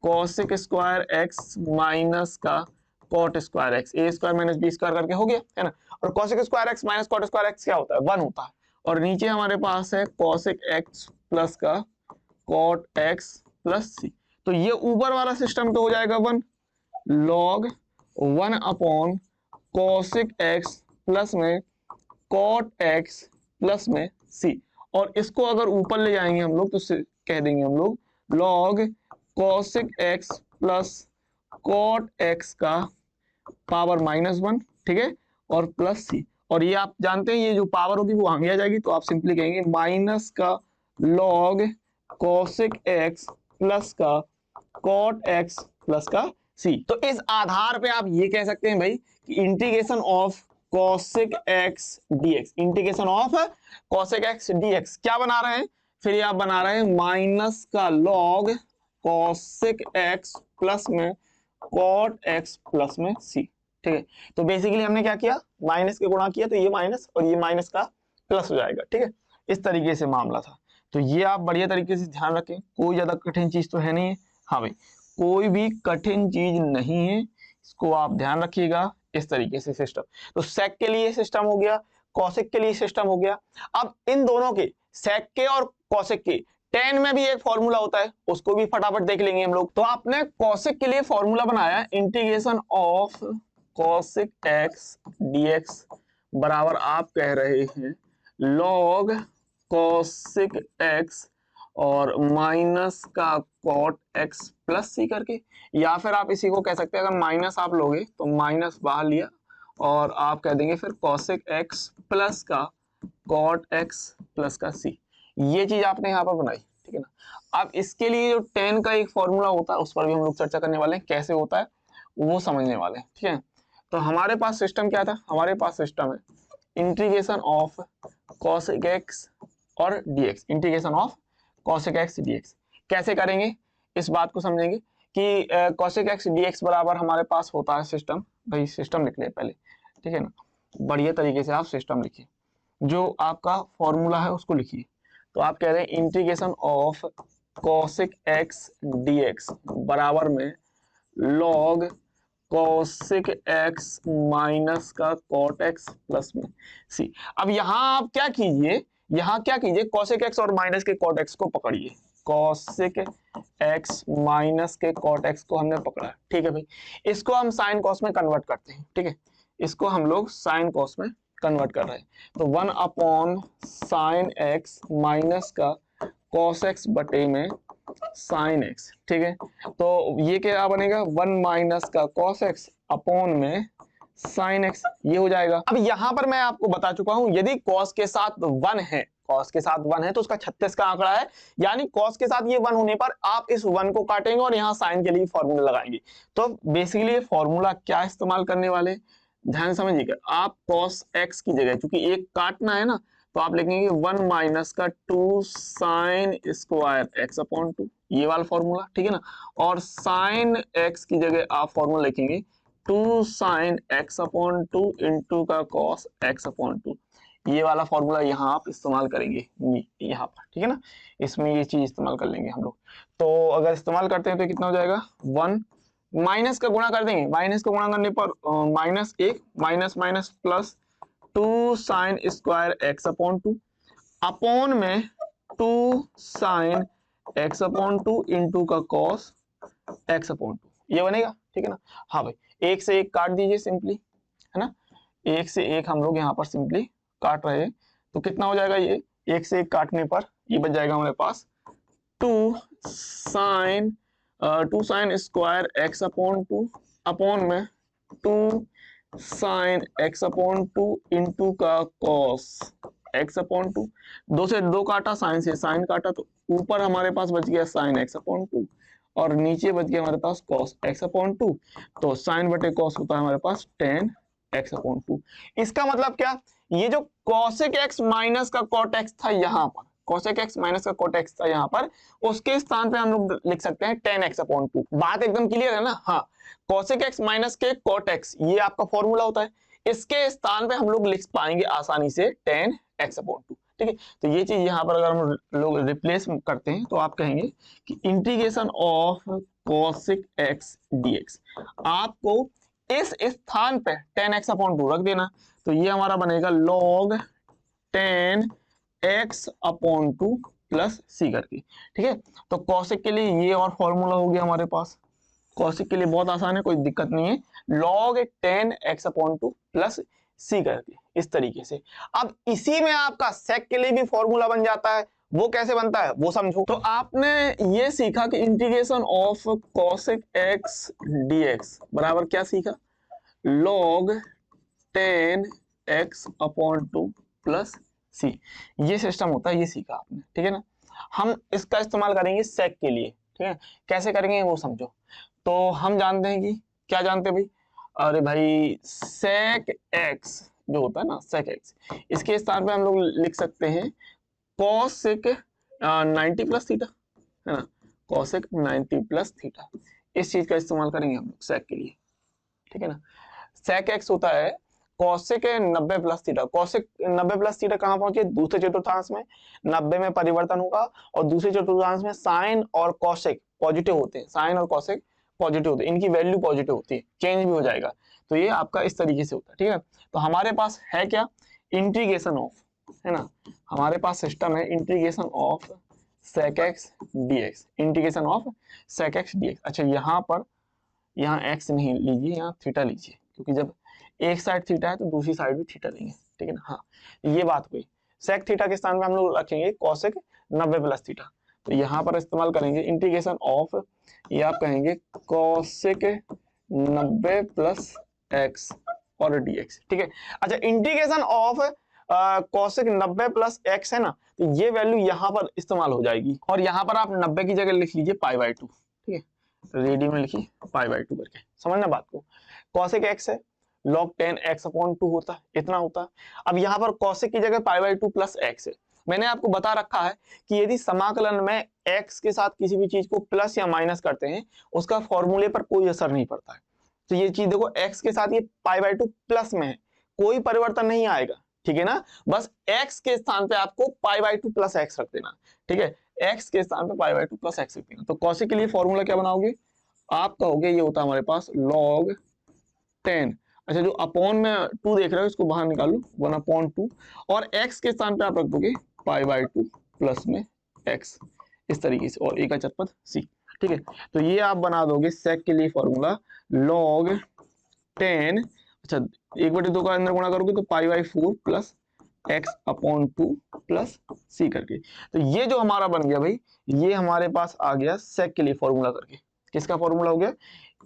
cosec स्क्वायर x माइनस का cot square x, a square minus b square करके हो गया, है ना। और cosec square x minus cot square x क्या होता है, 1 होता है। और नीचे हमारे पास है cosec x प्लस का cot x प्लस c। तो ये ऊपर वाला सिस्टम तो हो जाएगा 1 log 1 upon cosec x plus में cot x प्लस में c। और इसको अगर ऊपर ले जाएंगे हम लोग तो कह देंगे हम लोग log cosec x plus cot x का पावर -1, ठीक है, और प्लस c। और ये आप जानते हैं ये जो पावर होगी वो आगे आ जाएगी, तो आप सिंपली कहेंगे माइनस का log cosec x प्लस का cot x प्लस का c। तो इस आधार पे आप ये कह सकते हैं भाई कि integration of cosec x dx, integration of cosec x dx क्या बना रहे हैं, फिर ये आप बना रहे हैं माइनस का log cosec x प्लस में cot x प्लस में c। ठीक है, तो बेसिकली हमने क्या किया, माइनस के गुणा किया, तो ये माइनस और ये माइनस का प्लस हो जाएगा। ठीक है, इस तरीके से मामला था। तो ये आप बढ़िया तरीके से ध्यान रखें, कोई ज्यादा कठिन चीज तो है नहीं है। हाँ भाई, कोई भी कठिन चीज नहीं है, इसको आप ध्यान रखिएगा। इस तरीके से सिस्टम, तो सेक के लिए सिस्टम हो गया, कॉसेक के लिए सिस्टम हो गया। अब इन दोनों के, सेक के और कॉसेक के, टेन में भी एक फॉर्मूला होता है, उसको भी फटाफट देख लेंगे हम लोग। तो आपने कॉसेक के लिए फॉर्मूला बनाया, integration of cosec x dx बराबर आप कह रहे हैं log cosec x और माइनस का cot x प्लस c करके, या फिर आप इसी को कह सकते हैं, अगर माइनस आप लोगे तो माइनस बाहर लिया और आप कह देंगे फिर cosec x प्लस का cot x प्लस का c। ये चीज आपने यहाँ पर बनाई। ठीक है ना, अब इसके लिए जो टेन का एक फॉर्मूला होता है उस पर भी हम लोग चर्चा करने वाले हैं, कैसे होता है वो समझने वाले हैं। ठीक है, तो हमारे पास सिस्टम क्या था, हमारे पास सिस्टम है इंटीग्रेशन ऑफ cosec x और dx, integration of cosec x dx। कैसे करेंगे इस बात को समझेंगे कि cosec x dx बराबर हमारे पास होता है सिस्टम, भाई सिस्टम लिख ले पहले। ठीक है ना, बढ़िया तरीके से आप सिस्टम लिखिए, जो आपका फॉर्मूला है उसको लिखिए। तो आप कह रहे हैं integration of cosec x dx बराबर में log cosec x माइनस का cot x प्लस में c। अब यहाँ आप क्या कीजिए, यहाँ क्या कीजिए, cosec x और माइनस के cot x को पकड़िए, cosec x माइनस के cot x को हमने पकड़ा। ठीक है भाई, इसको हम साइन cos में कन्वर्ट करते हैं। ठीक है, इसको हम लोग साइन cos में कन्वर्ट कर रहे हैं, तो 1 अपॉन साइन x माइनस का cos x बटे में साइन x। ठीक है, तो ये क्या बनेगा, 1 माइनस का cos x अपॉन में साइन x, ये हो जाएगा। अब यहां पर मैं आपको बता चुका हूं, यदि cos के साथ 1 है, cos के साथ 1 है तो उसका 36 का आंकड़ा है, यानी cos के साथ ये 1 होने पर आप इस 1 को काटेंगे और यहाँ साइन के लिए फॉर्मूला लगाएंगे। तो बेसिकली ये फॉर्मूला क्या इस्तेमाल करने वाले, ध्यान समझिएगा। आप cos x की जगह, क्योंकि एक काटना है ना, तो आप लिखेंगे 1 माइनस का 2 साइन स्क्वायर x अपॉन 2, ये वाला फॉर्मूला। ठीक है ना, और साइन x की जगह आप फॉर्मूला लिखेंगे 2 साइन x अपॉन 2 इंटू का cos x अपॉन 2, ये वाला फॉर्मूला यहाँ आप इस्तेमाल करेंगे यहाँ पर। ठीक है ना, इसमें ये चीज इस्तेमाल कर लेंगे हम लोग। तो अगर इस्तेमाल करते हैं तो कितना हो जाएगा, 1 माइनस का गुणा कर देंगे, माइनस का गुणा करने पर minus 1 minus minus plus 2 sine square x upon 2 upon में 2 साइन x अपॉन 2 इंटू का cos x अपॉन 2, ये बनेगा। ठीक है ना, हाँ भाई, एक से एक काट दीजिए सिंपली, है ना, एक से एक हम लोग यहाँ पर सिंपली काट रहे हैं, तो कितना हो जाएगा, ये एक से एक काटने पर ये बच जाएगा हमारे पास 2 sine square x upon 2 upon में 2 साइन x अपॉन 2 इंटू का cos x अपॉन 2, 2 से 2 काटा, साइन से साइन काटा, तो ऊपर हमारे पास बच गया साइन x अपॉन 2 और नीचे बच गया हमारे पास cos x अपॉन 2। तो साइन बटे cos होता है हमारे पास tan x अपॉन 2। इसका मतलब क्या, ये जो cosec x माइनस का cot x था यहाँ पर, cosec x माइनस का cot x था यहाँ पर, उसके स्थान पे हम लोग लिख सकते हैं tan x अपॉन 2। बात एकदम क्लियर है ना। हाँ, cosec x माइनस के cot x, ये आपका फॉर्मूला होता है, इसके स्थान पे हम लोग लिख पाएंगे आसानी से tan x अपॉन 2। ठीक है, तो ये चीज यहाँ पर अगर हम लोग रिप्लेस करते हैं तो आप कहेंगे कि integration of cosec x dx, आपको इस स्थान पे tan x अपॉन 2 रख देना, तो ये हमारा बनेगा log tan x upon 2 plus c करके। ठीक है, तो cosec के लिए ये और फॉर्मूला हो गया हमारे पास, cosec के लिए बहुत आसान है, कोई दिक्कत नहीं है, log tan x upon 2 plus c करके, इस तरीके से। अब इसी में आपका sec के लिए भी फॉर्मूला बन जाता है, वो कैसे बनता है वो समझो। तो आपने ये सीखा कि integration of cosec x dx बराबर क्या सीखा, log tan x upon 2 plus C, ये सिस्टम होता है, ये सीखा आपने, ठीक है ना। हम इसका इस्तेमाल करेंगे सेक के लिए, ठीक है, कैसे करेंगे वो समझो। तो हम जानते हैं कि क्या जानते हैं भाई, अरे भाई सेक एक्स जो होता है ना, सेक एक्स, इसके स्थान पे हम लोग लिख सकते हैं कॉसेक 90 प्लस थीटा, है ना, कॉसेक 90 प्लस थीटा, इस चीज का इस्तेमाल करेंगे हम लोग सेक के लिए, ठीक है ना। सेक एक्स होता है cosec 90 plus theta, cosec 90 plus theta कहाँ पहुंचे, दूसरे चतुर्थांश में 90 में परिवर्तन होगा, और दूसरे चतुर्थांश में साइन और कॉसेक पॉजिटिव होते हैं, साइन और कॉसेक पॉजिटिव होते हैं, इनकी वैल्यू पॉजिटिव होती है, चेंज भी हो जाएगा, तो ये आपका इस तरीके से होता है, ठीक है। तो हमारे पास है क्या, इंटीग्रेशन ऑफ, है ना, हमारे पास सिस्टम है integration of sec X DX, integration of sec X DX. अच्छा यहाँ पर, यहाँ एक्स नहीं लीजिए, यहाँ थीटा लीजिए, क्योंकि जब एक साइड थीटा है तो दूसरी साइड भी थीटा लेंगे, ठीक है ना। हाँ, ये बात हुई, सेक थीटा के स्थान पे हम लोग रखेंगे कॉसेक 90 प्लस थीटा, तो यहाँ पर इस्तेमाल करेंगे इंटीग्रेशन ऑफ, ये आप कहेंगे कॉसेक 90 प्लस एक्स और डीएक्स, ठीक है। अच्छा integration of cosec 90 plus x है ना, तो ये वैल्यू यहाँ पर इस्तेमाल हो जाएगी, और यहाँ पर आप 90 की जगह लिख लीजिए पाई बाई 2, ठीक है, रेडियन में लिखिए पाई बाई 2 करके, समझना बात को। कॉसेक एक्स है, log 10 x अपॉन 2 होता है, इतना होता है। अब यहाँ पर कॉसेक की जगह पाई बाई 2 प्लस एक्स है, मैंने आपको बता रखा है कि यदि समाकलन में x के साथ किसी भी चीज को प्लस या माइनस करते हैं, उसका फॉर्मूले पर कोई असर नहीं पड़ता है। तो ये चीज देखो, x के साथ ये पाई बाई 2 प्लस में है, कोई परिवर्तन नहीं आएगा, ठीक है ना, बस x के स्थान पे आपको पाई बाई 2 प्लस एक्स रख देना, ठीक है, x के स्थान पे पाई बाई 2 प्लस एक्स रख देना। तो कॉसेक के लिए फॉर्मूला क्या बनाओगे, आप कहोगे ये होता है हमारे पास log 10, अच्छा जो अपॉन में 2 देख रहे हो इसको बाहर निकाल लो, 1/2, और x के स्थान पे आप रख दोगे पाई बाई 2 प्लस में x, इस तरीके से, और एक अचरपद c, ठीक है। तो ये आप बना दोगे सेक के लिए फॉर्मूला log 10, अच्छा 1/2 का अंदर गुणा करोगे तो पाई by 4 plus x upon 2 plus c करके। तो ये जो हमारा बन गया भाई, ये हमारे पास आ गया सेक के लिए फॉर्मूला करके, किसका फॉर्मूला हो गया,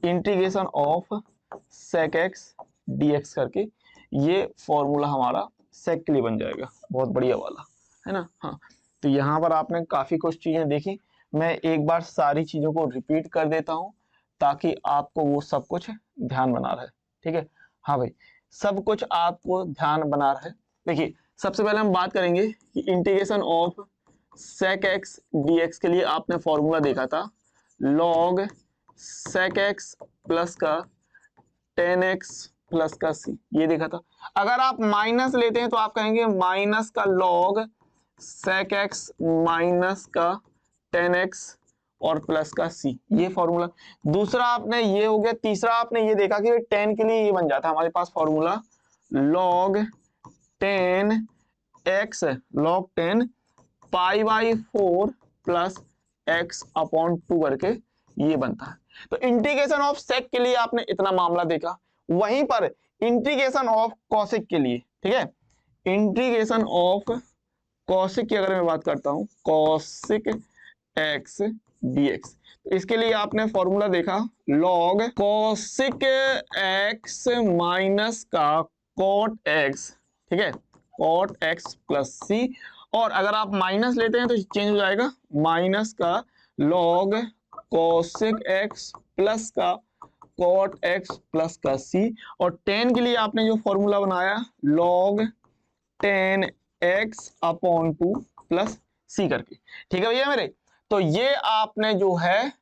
integration of sec X DX करके, ये फॉर्मूला हमारा सेक के लिए बन जाएगा, बहुत बढ़िया वाला, है ना। हाँ, तो यहाँ पर आपने काफी कुछ चीजें देखी, मैं एक बार सारी चीजों को रिपीट कर देता हूँ ताकि आपको वो सब कुछ ध्यान बना रहे, ठीक है। हाँ भाई, सब कुछ आपको ध्यान बना रहे। देखिए सबसे पहले हम बात करेंगे कि integration of sec X DX के लिए आपने फॉर्मूला देखा था log सेक एक्स प्लस का 10x प्लस का c, ये देखा था। अगर आप माइनस लेते हैं तो आप कहेंगे माइनस का log सेक एक्स माइनस का 10x और प्लस का c, ये फॉर्मूला। दूसरा आपने ये हो गया, तीसरा आपने ये देखा कि 10 के लिए ये बन जाता है हमारे पास formula log 10x log 10 pi by 4 plus x upon 2 करके ये बनता है। तो इंटीग्रेशन ऑफ सेक के लिए आपने इतना मामला देखा, वहीं पर इंटीग्रेशन ऑफ कॉसेक के लिए, ठीक है, इंटीग्रेशन ऑफ कॉसेक की अगर मैं बात करता हूं, कॉसेक एक्स डीएक्स, तो इसके लिए आपने फॉर्मूला देखा log कॉसेक एक्स माइनस का कॉट एक्स, ठीक है, कॉट एक्स प्लस सी, और अगर आप माइनस लेते हैं तो चेंज हो जाएगा, माइनस का log कॉसेक एक्स प्लस का कॉट एक्स प्लस का c, और 10 के लिए आपने जो फॉर्मूला बनाया log 10x upon 2 plus c करके, ठीक है भैया मेरे। तो ये आपने जो है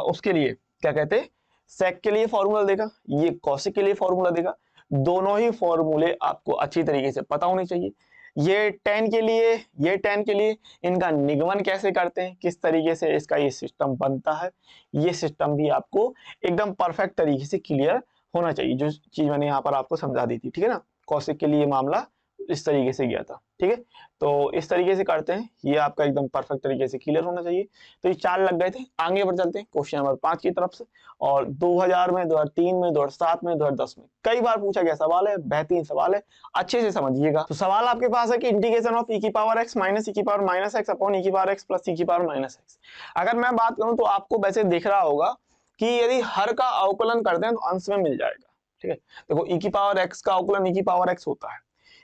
उसके लिए क्या कहते हैं, सेक के लिए फॉर्मूला देखा, ये कॉसेक के लिए फॉर्मूला देखा, दोनों ही फॉर्मूले आपको अच्छी तरीके से पता होने चाहिए। ये 10 के लिए, ये 10 के लिए इनका निगमन कैसे करते हैं, किस तरीके से इसका ये सिस्टम बनता है, ये सिस्टम भी आपको एकदम परफेक्ट तरीके से क्लियर होना चाहिए, जो चीज मैंने यहाँ पर आपको समझा दी थी, ठीक है ना। कॉसेक के लिए मामला इस तरीके से गया था, ठीक है। तो इस तरीके से करते हैं, ये आपका एकदम परफेक्ट तरीके से क्लियर होना चाहिए। तो ये 4 लग गए थे, आगे बढ़ चलते हैं क्वेश्चन नंबर 5 की तरफ से। और 2000 में, 2003 में, 2007 में, 2010 में कई बार पूछा गया सवाल है, बेहतरीन सवाल है, अच्छे से समझिएगा। तो सवाल आपके पास है कि इंटीग्रेशन ऑफ e की पावर x माइनस e की power minus x upon e की पावर x प्लस e की पावर माइनस x। अगर मैं बात करूं तो आपको वैसे दिख रहा होगा कि यदि हर का अवकलन करते हैं तो अंश में मिल जाएगा, ठीक है, देखो e की पावर x का अवकलन e की पावर x होता है,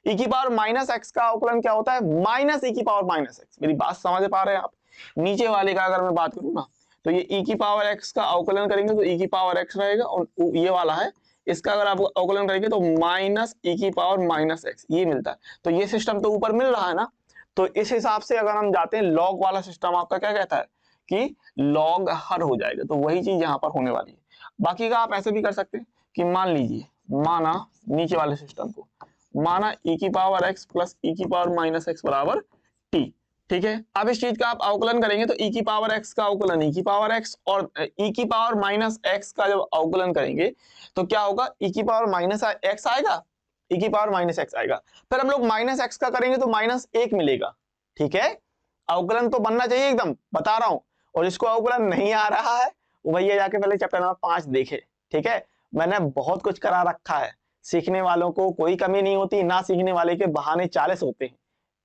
e की पावर माइनस x का अवकलन क्या होता है, माइनस e की पावर माइनस x। मेरी बात समझ पा रहे हैं आप? नीचे वाले का अगर मैं बात करूं ना, तो ये e की पावर x का अवकलन करेंगे तो e की पावर x रहेगा, और ये वाला है इसका अगर आप अवकलन करेंगे तो माइनस e की पावर माइनस x ये मिलता है। तो ये सिस्टम तो ऊपर मिल रहा है ना, तो इस हिसाब से अगर हम जाते हैं लॉग वाला सिस्टम आपका क्या कहता है कि लॉग हर हो जाएगा, तो वही चीज यहाँ पर होने वाली है। बाकी का आप ऐसे भी कर सकते हैं कि मान लीजिए, माना नीचे वाले सिस्टम को, माना e की पावर x प्लस e की पावर माइनस x बराबर t, ठीक है। अब इस चीज का आप अवकलन करेंगे तो e की पावर x का अवकलन e की पावर x और e की पावर माइनस x का जब अवकलन करेंगे तो क्या होगा, e की पावर माइनस x आएगा, e की पावर माइनस x आएगा, फिर हम लोग माइनस x का करेंगे तो माइनस 1 मिलेगा, ठीक है। अवकलन तो बनना चाहिए एकदम, बता रहा हूं। और जिसको अवकलन नहीं आ रहा है वो भैया जाके पहले चैप्टर नंबर 5 देखे, ठीक है। मैंने बहुत कुछ करा रखा है, सीखने वालों को कोई कमी नहीं होती, ना सीखने वाले के बहाने 40 होते हैं,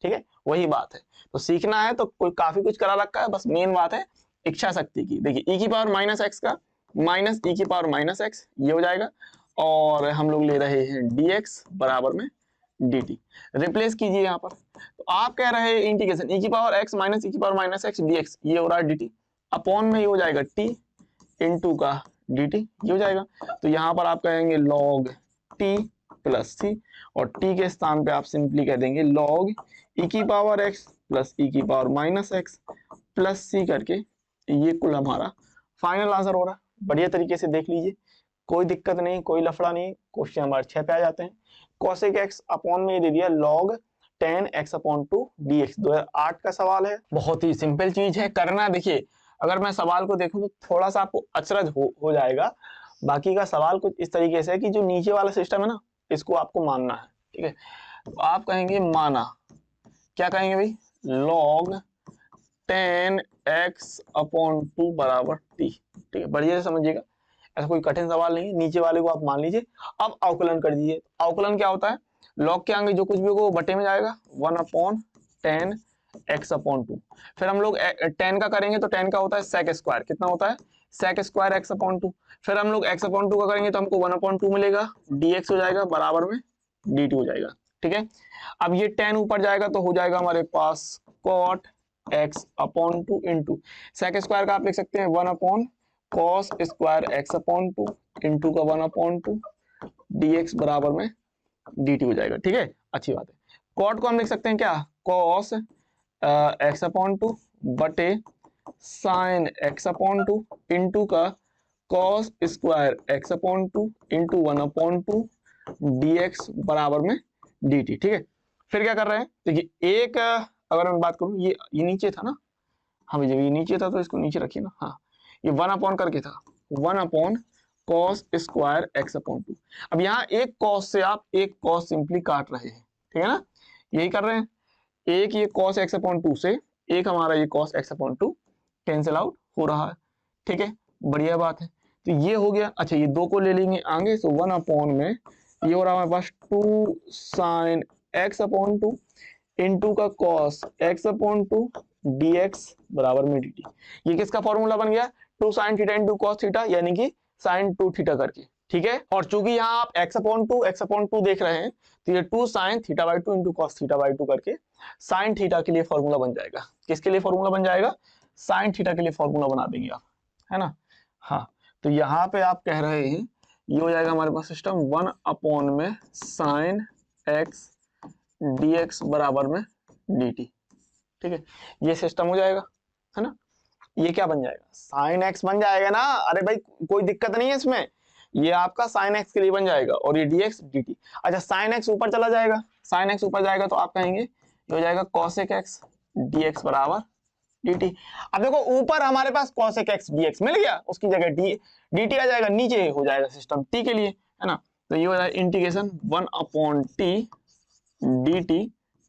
ठीक है, वही बात है। तो सीखना है तो कोई काफी कुछ करा रखा है, बस मेन बात है इच्छा शक्ति की। देखिए e की पावर माइनस एक्स का माइनस e की पावर माइनस एक्स ये हो जाएगा, और हम लोग ले रहे हैं dx बराबर में dt, रिप्लेस कीजिए यहाँ पर। तो आप कह रहे हैं इंटीग्रेशन e की पावर x माइनस e की पावर माइनस एक्स dx ये हो रहा है dt, अपॉन में ये हो जाएगा t इंटू का dt ये हो जाएगा। तो यहाँ पर आप कहेंगे log t प्लस c, और t के स्थान पे आप सिंपली कह देंगे log e की पावर x प्लस e की power minus x plus c करके, ये कुल हमारा फाइनल आंसर हो रहा है। बढ़िया तरीके से देख लीजिए, कोई दिक्कत नहीं, कोई लफड़ा नहीं। क्वेश्चन नंबर 6 पे आ जाते हैं। cosec x अपॉन में ये दे दिया log tan x upon 2 dx, 2008 का सवाल है, बहुत ही सिंपल चीज है करना। देखिए अगर मैं सवाल को देखूं तो थोड़ा सा आपको अचरज हो जाएगा, बाकी का सवाल कुछ इस तरीके से है कि जो नीचे वाला सिस्टम है ना इसको आपको मानना है, ठीक है। तो आप कहेंगे माना, क्या कहेंगे भाई, log tan x अपॉन 2 बराबर t, ठीक है। बढ़िया से समझिएगा, ऐसा कोई कठिन सवाल नहीं है। नीचे वाले को आप मान लीजिए, अब अवकलन कर दीजिए। अवकलन क्या होता है, log के आगे जो कुछ भी होगा वो बटे में जाएगा, 1 अपॉन tan x अपॉन 2। फिर हम लोग tan का करेंगे तो tan का होता है sec स्क्वायर, कितना होता है sec स्क्वायर x अपॉन 2। फिर हम लोग x अपॉन 2 का करेंगे तो हमको 1 अपॉन 2 मिलेगा, dx हो जाएगा बराबर में dt हो जाएगा, ठीक है। अब ये tan ऊपर जाएगा तो हो जाएगा हमारे पास cot x upon 2 into sec square का आप लिख सकते हैं 1 upon cos square x upon 2 into का 1 अपॉन 2 dx बराबर में dt हो जाएगा, ठीक है। अच्छी बात है। cot को हम लिख सकते हैं क्या, cos x अपॉन 2 बटे sin x अपॉन 2 इंटू का cos square x upon 2 into 1 upon 2 dx बराबर में dt, ठीक है। फिर क्या कर रहे हैं, देखिए एक अगर मैं बात करूं, ये नीचे था ना, हाँ जब ये नीचे था तो इसको नीचे रखिए ना, हाँ ये 1 अपॉन करके था, 1 upon cos square x upon 2। अब यहाँ एक cos से आप एक cos सिंपली काट रहे हैं, ठीक है ना, यही कर रहे हैं। एक ये cos x अपॉन 2 से एक हमारा ये cos x upon 2 cancel out हो रहा है, ठीक है, बढ़िया बात है। तो ये हो गया। अच्छा ये दो को ले लेंगे आगे, सो 1 अपॉन में ये हो रहा है हमारे पास 2 sin x अपॉन 2 इंटू का cos x अपॉन 2 dx बराबर में dt। ये किसका फॉर्मूला बन गया, 2 sin theta into cos theta, यानी कि sin 2 थीटा करके, ठीक है। और चूंकि यहाँ आप x अपॉन 2 देख रहे हैं तो ये 2 sin theta by 2 into cos theta by 2 करके sin थीटा के लिए फॉर्मूला बन जाएगा। किसके लिए फॉर्मूला बन जाएगा, sin थीटा के लिए फॉर्मूला बना देंगे आप, है ना। हाँ तो यहाँ पे आप कह रहे हैं ये हो जाएगा हमारे पास सिस्टम 1 अपॉन में sin x dx बराबर में dt, ठीक है। ये सिस्टम हो जाएगा, है ना। ये क्या बन जाएगा, sin x बन जाएगा ना, अरे भाई कोई दिक्कत नहीं है इसमें, ये आपका sin x के लिए बन जाएगा और ये dx dt। अच्छा sin x ऊपर चला जाएगा, sin x ऊपर जाएगा तो आप कहेंगे ये हो जाएगा cosec x dx बराबर dt। अब देखो ऊपर हमारे पास cosec x dx मिल गया, उसकी जगह dt आ जाएगा, नीचे हो जाएगा सिस्टम t के लिए, है ना। तो ये हो जाएगा इंटीग्रेशन 1 अपॉन t dt,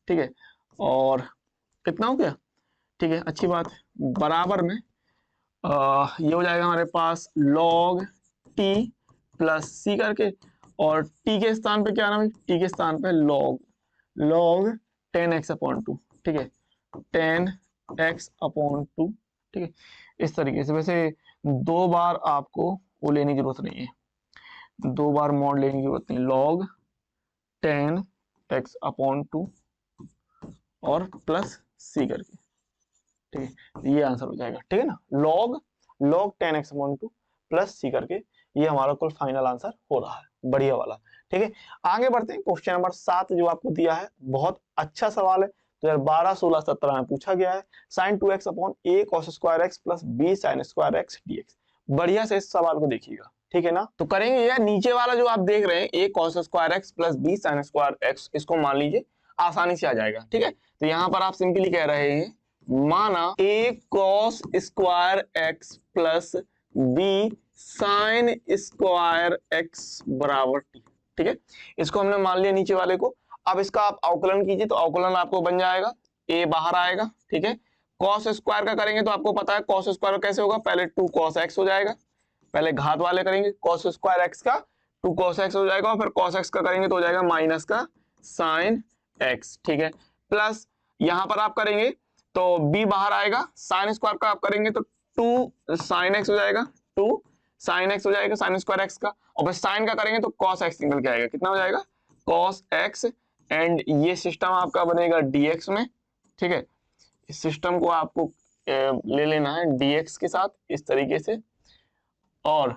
ठीक है। और कितना हो गया, ठीक है, अच्छी बात है, बराबर में ये हो जाएगा हमारे पास log t प्लस c करके, और t के स्थान पे क्या नाम है, t के स्थान पे log tan x अपॉन 2, ठीक है, tan x अपॉन 2, ठीक है। इस तरीके से, वैसे 2 बार आपको वो लेने की जरूरत नहीं है, दो बार मॉड लेने की जरूरत नहीं, log 10x/2 और प्लस c करके, ठीक है, ये आंसर हो जाएगा, ठीक है ना, log 10x/2 प्लस c करके, ये हमारा कुल फाइनल आंसर हो रहा है, बढ़िया वाला, ठीक है। आगे बढ़ते हैं, क्वेश्चन नंबर 7 जो आपको दिया है, बहुत अच्छा सवाल है, 2012, 16, 17 में पूछा गया है, sin 2x/a cos² x plus b sin² x dx। बढ़िया से इस सवाल को देखिएगा, ठीक है ना। तो करेंगे यार, नीचे वाला जो आप देख रहे हैं a cos² x plus b sin² x, इसको मान लीजिए आसानी से आ जाएगा, ठीक है। तो यहाँ पर आप सिंपली कह रहे हैं, माना a cos² x plus b sin² x बराबर t, ठीक है। इसको हमने मान लिया नीचे वाले को। अब इसका आप अवकलन कीजिए, तो अवकलन आपको बन जाएगा, a बाहर आएगा, ठीक है। cos स्क्वायर का करेंगे तो आपको पता है cos स्क्वायर कैसे होगा, पहले 2 cos x हो जाएगा, पहले घात वाले करेंगे cos स्क्वायर x का 2 cos x हो जाएगा, और फिर cos x का करेंगे तो हो जाएगा माइनस का sin x, ठीक है। प्लस यहां पर आप करेंगे तो b बाहर आएगा, sin स्क्वायर का आप करेंगे तो 2 sin x हो जाएगा, 2 sin x हो जाएगा sin² x का, और फिर sin का करेंगे तो cos x निकल के आएगा, कितना हो जाएगा cos x, एंड ये सिस्टम आपका बनेगा dx में, ठीक है। इस सिस्टम को आपको ले लेना है dx के साथ इस तरीके से, और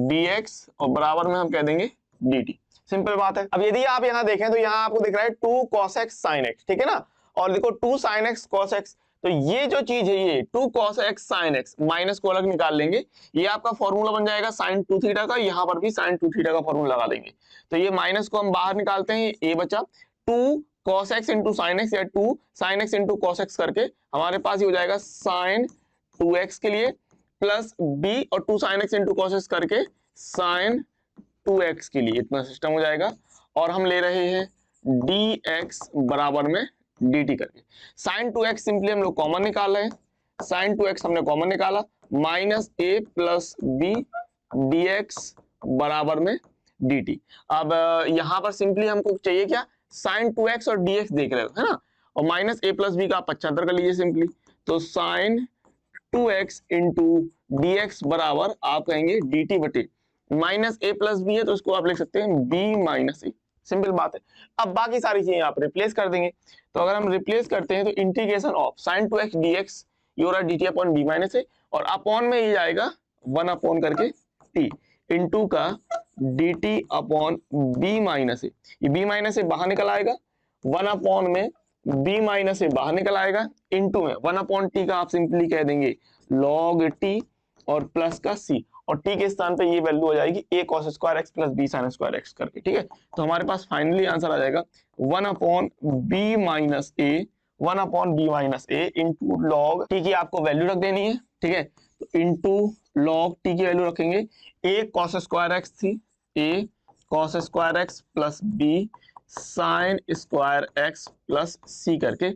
dx और बराबर में हम कह देंगे dt, सिंपल बात है। अब यदि आप यहाँ देखें तो यहाँ आपको दिख रहा है 2 cos x sin x, ठीक है ना, और देखो 2 sin x cos x, तो ये जो चीज है ये 2 cos x sin x, minus को अलग निकाल लेंगे, ये आपका फॉर्मूला बन जाएगा sin 2 थीटा का, यहाँ पर भी sin 2 थीटा का फॉर्मूला लगा देंगे, तो ये माइनस को हम बाहर निकालते हैं, a बचा 2 cos x into sine x, या 2 sin x into cos x करके हमारे पास ये हो जाएगा sin 2x के लिए, प्लस b और 2 sin x into cos x करके sin 2x के लिए, इतना सिस्टम हो जाएगा। और हम ले रहे हैं dx बराबर में dt करके, sin 2x सिंपली हम लोग कॉमन निकाल रहे हैं, sin 2x हमने कॉमन निकाला, minus a plus b dx बराबर में dt। अब यहां पर सिंपली हमको चाहिए क्या, sin 2x और dx देख रहे हो, है ना, और माइनस a प्लस b का आप 75 कर लीजिए सिंपली, तो sin 2x इंटू dx बराबर आप कहेंगे dt बटे माइनस a प्लस बी है, तो उसको आप लिख सकते हैं b माइनस ए, सिंपल बात है। अब बाकी सारी चीजें आप रिप्लेस कर देंगे, तो अगर हम रिप्लेस करते हैं तो integration of sin 2x dx ये हो रहा है dt अपॉन b माइनस ए, और अपॉन में ये जाएगा 1 अपॉन करके t इंटू का dt अपॉन b माइनस ए, ये b माइनस ए बाहर निकल आएगा, 1 अपॉन में b माइनस ए बाहर निकल आएगा, इंटू में 1 अपॉन t का आप सिंपली कह देंगे log t, और प्लस का c, और t के स्थान पे ये वैल्यू हो जाएगी a cos² x plus b sin² x करके, ठीक है। तो हमारे पास फाइनली आंसर आ जाएगा 1 upon b minus a, 1 upon b minus a into log t की आपको वैल्यू रख देनी है, ठीक है, तो इंटू लॉग t की वैल्यू रखेंगे, a cos² x थी, a cos² x plus b sin² x plus c करके,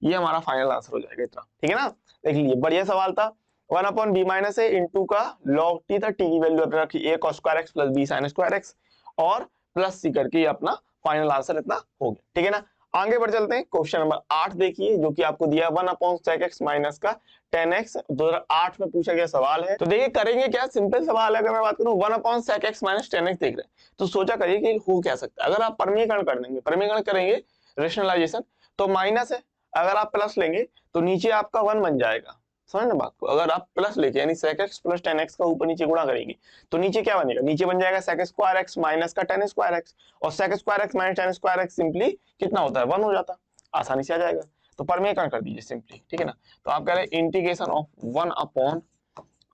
ये हमारा फाइनल आंसर हो जाएगा इतना, ठीक है ना। देख लीजिए बढ़िया सवाल था, 1 अपॉन b माइनस ए इंटू का log t था, t की वैल्यू अपने रखी a cos² x plus b sin² x और प्लस c करके, ये अपना फाइनल आंसर इतना हो गया, ठीक है ना। आगे बढ़ चलते हैं, क्वेश्चन नंबर 8 देखिए, जो कि आपको दिया 1 अपॉन sec x माइनस का 10x, 2008 में पूछा गया सवाल है। तो देखिए करेंगे क्या, सिंपल सवाल है, अगर मैं बात करूं 1 upon sec x minus 10x देख रहे हैं, तो सोचा करिए कि हो क्या सकता है। अगर आप परमीकरण कर देंगे, परमीकरण करेंगे रेशनलाइजेशन, तो माइनस है, अगर आप प्लस लेंगे तो नीचे आपका 1 बन जाएगा, समझ ना बात को। अगर आप प्लस लेके यानी sec x प्लस 10x का ऊपर नीचे गुणा करेंगे तो नीचे क्या बनेगा, नीचे बन जाएगा sec² x माइनस का 10² x, और sec² x minus 10² x simply कितना होता है, 1 हो जाता, आसानी से आ जाएगा। तो परमीकरण कर दीजिए सिंपली, ठीक है ना। तो आप कह रहे हैं integration of 1 upon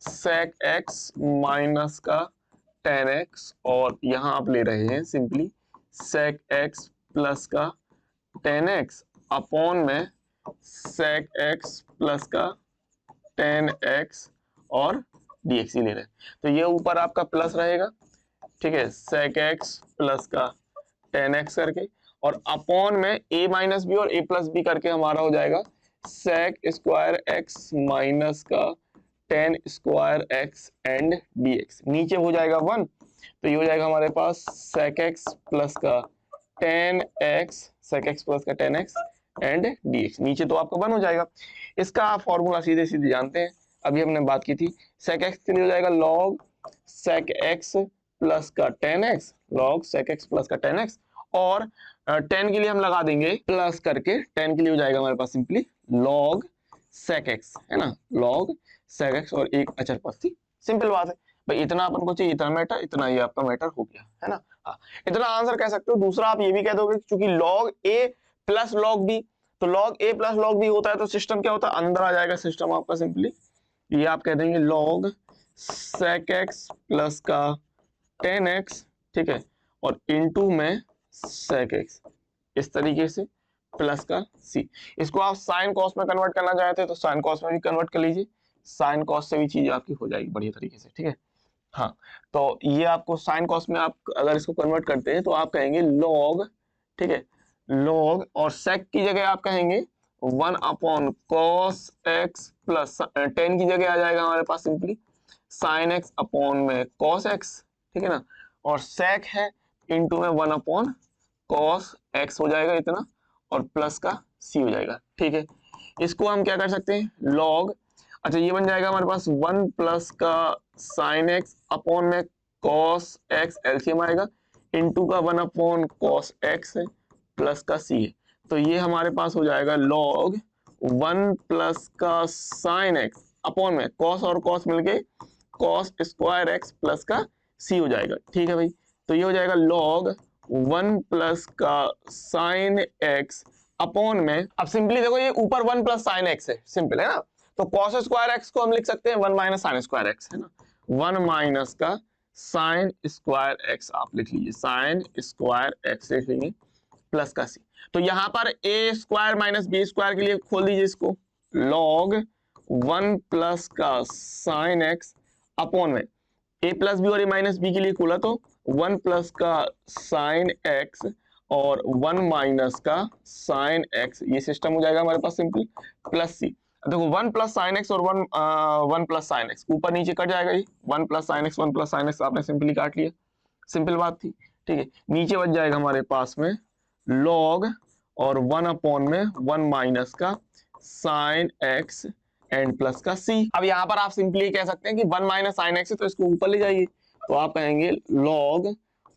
sec x minus का 10x, और यहाँ आप ले रहे हैं सिंपली sec x प्लस का 10x अपॉन में sec x प्लस का 10x और dx ही ले रहे हैं, तो ये ऊपर आपका प्लस रहेगा, ठीक है, sec x प्लस का 10x करके, और अपॉन में a माइनस बी और a प्लस बी करके हमारा हो जाएगा sec² x माइनस का 10² x एंड dx, नीचे हो जाएगा 1, तो ये हो जाएगा हमारे पास sec x प्लस का 10x, sec x प्लस का 10x एंड dx, नीचे तो आपका 1 हो जाएगा। इसका आप फॉर्मूला सीधे सीधे जानते हैं, अभी हमने बात की थी, sec x के लिए हो जाएगा log sec x प्लस का ten X, log sec x plus का टेन एक्स, और 10 के लिए हम लगा देंगे प्लस करके, 10 के लिए हो जाएगा हमारे पास सिंपली लॉग सेक एक्स, है ना, लॉग सेक एक्स और एक अचर पद थी। सिंपल बात है भाई, इतना अपन को चाहिए, इतना मैटर, इतना ये आपका मैटर हो गया, है ना। हाँ, इतना आंसर कह सकते हो। दूसरा आप ये भी कह दोगे क्योंकि लॉग ए प्लस लॉग बी, तो लॉग ए प्लस लॉग बी होता है तो सिस्टम क्या होता है, अंदर आ जाएगा सिस्टम आपका सिंपली, ये आप कह देंगे लॉग सेक एक्स प्लस का टेन एक्स, ठीक है, और इनटू में सेक एक्स, इस तरीके से प्लस का सी। इसको आप साइन कॉस में कन्वर्ट करना चाहते हैं तो साइन कॉस में भी कन्वर्ट कर लीजिए, साइन कॉस से भी चीज आपकी हो जाएगी बढ़िया तरीके से, ठीक है। हाँ, तो ये आपको साइन कॉस में आप अगर इसको कन्वर्ट करते हैं तो आप कहेंगे लॉग, ठीक है, लॉग, और सेक की जगह आप कहेंगे 1 अपॉन कॉस एक्स प्लस 10 की जगह आ जाएगा हमारे पास सिंपली साइन एक्स अपॉन में कॉस एक्स, ठीक है ना, और सेक है इनटू में 1 अपॉन कॉस एक्स हो जाएगा इतना, और प्लस का सी हो जाएगा, ठीक है। इसको हम क्या कर सकते हैं, लॉग, अच्छा ये बन जाएगा हमारे पास 1 प्लस का साइन एक्स अपॉन में कॉस एक्स, एलसीएम आएगा, इनटू का 1 अपॉन कॉस एक्स है प्लस का सी है, तो ये हमारे पास हो जाएगा लॉग 1 प्लस का साइन एक्स अपॉन में कॉस और कॉस मिलके कॉस स्क्वायर एक्स प्लस का सी हो जाएगा, ठीक है भाई। तो ये हो जाएगा लॉग 1 प्लस का साइन एक्स अपॉन में, अब सिंपली देखो ये ऊपर 1 प्लस साइन एक्स है, सिंपल है ना, तो कॉस स्क्वायर एक्स को हम लिख सकते हैं 1 माइनस साइन स्क्वायर एक्स, है ना, 1 माइनस का साइन स्क्वायर एक्स आप लिख लीजिए, साइन स्क्वायर एक्स लिख लेंगे प्लस का सी। तो यहां पर ए स्क्वायर माइनस बी स्क्वायर के लिए खोल दीजिए इसको, लॉग 1 प्लस का साइन एक्स अपॉन में ए प्लस बी और ए माइनस बी के लिए खोला तो 1 प्लस का साइन एक्स और 1 माइनस का साइन एक्स, ये सिस्टम हो जाएगा हमारे पास सिंपल प्लस सी। देखो 1 प्लस साइन एक्स और 1 प्लस साइन एक्स ऊपर नीचे कट जाएगा, ये 1 plus sine x 1 plus sine x आपने सिंपली काट लिया, सिंपल बात थी, ठीक है। नीचे बच जाएगा हमारे पास में लॉग और 1 अपॉन में 1 माइनस का साइन एक्स एंड प्लस का सी। अब यहाँ पर आप सिंपली कह सकते हैं कि 1 माइनस साइन एक्स है तो इसको ऊपर ले जाइए, तो आप कहेंगे लॉग